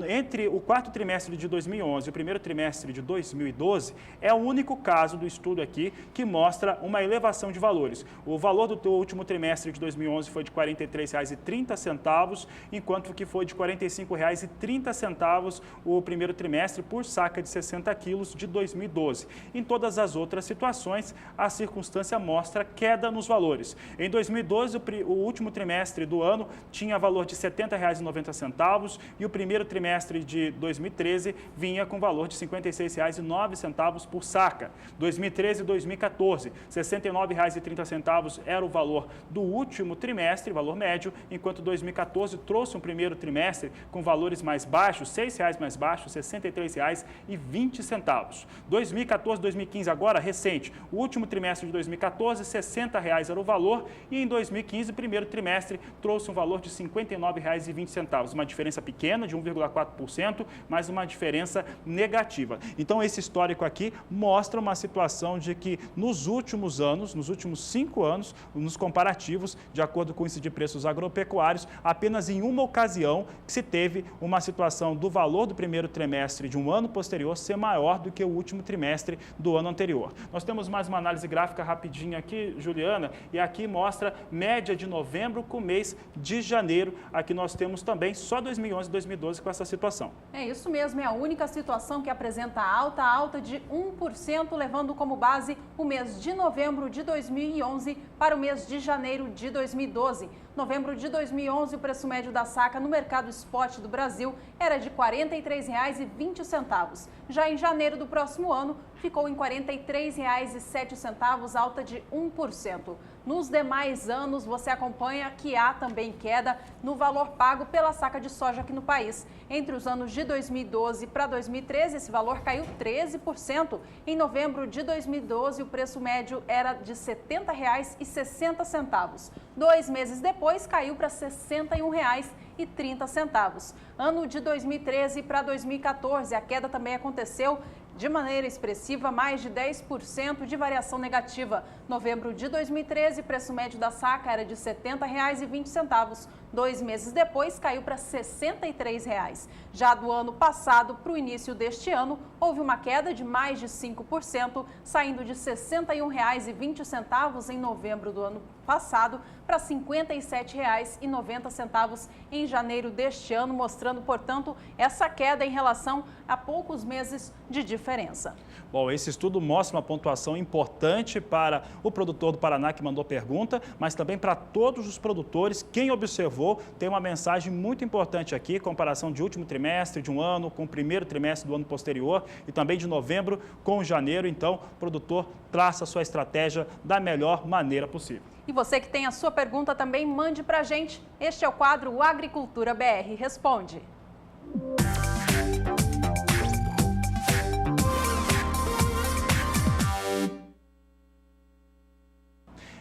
Entre o quarto trimestre de 2011 e o primeiro trimestre de 2012, é o único caso do estudo aqui que mostra uma elevação de valores. O valor do último trimestre de 2011 foi de R$ 43,30, enquanto que foi de R$ 45,30 o primeiro trimestre por saca de 60 quilos de 2012. Em todas as outras situações, a circunstância mostra queda nos valores. Em 2012, o último trimestre do ano tinha valor de R$ 70,90 e o primeiro trimestre de 2013 vinha com valor de R$ 56,09 por saca. 2013 e 2014, R$ 69,30 era o valor do último trimestre, valor médio, enquanto 2014 trouxe um primeiro trimestre com valores mais baixos, R$ 6,00 mais baixos, R$ 63,20. 2014, 2015, agora recente, o último trimestre de 2014, R$ 60,00 era o valor e em 2015, primeiro trimestre, trouxe um valor de R$ 59,20. Uma diferença pequena de 1,4%, mas uma diferença negativa. Então, esse histórico aqui mostra uma situação de que nos últimos anos, nos últimos 5 anos, nos comparativos, de acordo com o índice de preços agropecuários, apenas em uma ocasião que se teve uma situação do valor do primeiro trimestre trimestre de um ano posterior ser maior do que o último trimestre do ano anterior. Nós temos mais uma análise gráfica rapidinha aqui, Juliana, e aqui mostra média de novembro com o mês de janeiro. Aqui nós temos também só 2011 e 2012 com essa situação. É isso mesmo, é a única situação que apresenta alta de 1%, levando como base o mês de novembro de 2011 para o mês de janeiro de 2012. Novembro de 2011, o preço médio da saca no mercado spot do Brasil era de R$ 43,20. Já em janeiro do próximo ano, ficou em R$ 43,07, alta de 1%. Nos demais anos, você acompanha que há também queda no valor pago pela saca de soja aqui no país. Entre os anos de 2012 para 2013, esse valor caiu 13%. Em novembro de 2012, o preço médio era de R$ 70,60. 2 meses depois, caiu para R$ 61,30. Ano de 2013 para 2014, a queda também aconteceu de maneira expressiva, mais de 10% de variação negativa. Novembro de 2013, preço médio da saca era de R$ 70,20. 2 meses depois, caiu para R$ 63,00. Já do ano passado para o início deste ano, houve uma queda de mais de 5%, saindo de R$ 61,20 em novembro do ano passado para R$ 57,90 em janeiro deste ano, mostrando, portanto, essa queda em relação a poucos meses de diferença. Bom, esse estudo mostra uma pontuação importante para o produtor do Paraná que mandou pergunta, mas também para todos os produtores. Quem observou tem uma mensagem muito importante aqui, comparação de último trimestre de um ano com o primeiro trimestre do ano posterior e também de novembro com janeiro. Então, o produtor traça a sua estratégia da melhor maneira possível. E você que tem a sua pergunta também, mande para a gente. Este é o quadro Agricultura BR Responde.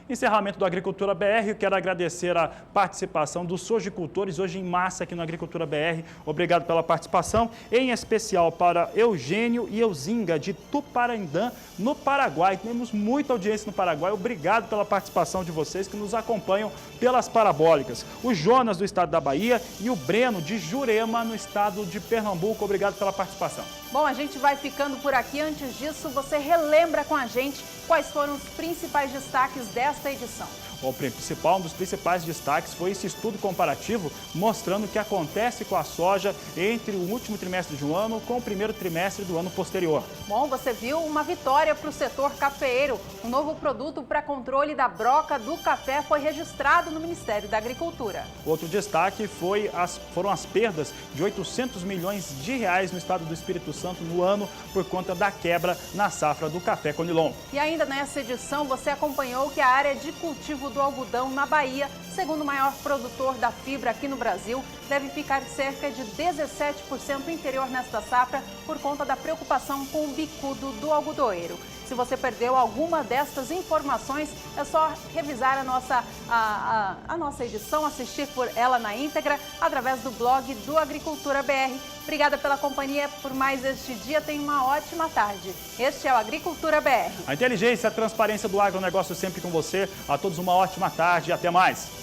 Encerramento do Agricultura BR, eu quero agradecer a participação dos sojicultores hoje em massa aqui no Agricultura BR. Obrigado pela participação, em especial para Eugênio e Euzinga de Tuparandã, no Paraguai. Temos muita audiência no Paraguai. Obrigado pela participação de vocês que nos acompanham pelas parabólicas. O Jonas do estado da Bahia e o Breno de Jurema no estado de Pernambuco. Obrigado pela participação. Bom, a gente vai ficando por aqui. Antes disso, você relembra com a gente quais foram os principais destaques desta edição. O principal, um dos principais destaques foi esse estudo comparativo mostrando o que acontece com a soja entre o último trimestre de um ano com o primeiro trimestre do ano posterior. Bom, você viu uma vitória para o setor cafeeiro. Um novo produto para controle da broca do café foi registrado no Ministério da Agricultura. Outro destaque foram as perdas de 800 milhões de reais no estado do Espírito Santo no ano por conta da quebra na safra do café Conilon. E ainda nessa edição você acompanhou que a área de cultivo do algodão na Bahia, segundo o maior produtor da fibra aqui no Brasil, deve ficar cerca de 17% inferior nesta safra por conta da preocupação com o bicudo do algodoeiro. Se você perdeu alguma destas informações, é só revisar a nossa edição, assistir por ela na íntegra, através do blog do Agricultura BR. Obrigada pela companhia por mais este dia. Tenha uma ótima tarde. Este é o Agricultura BR. A inteligência e a transparência do agronegócio sempre com você. A todos uma ótima tarde e até mais.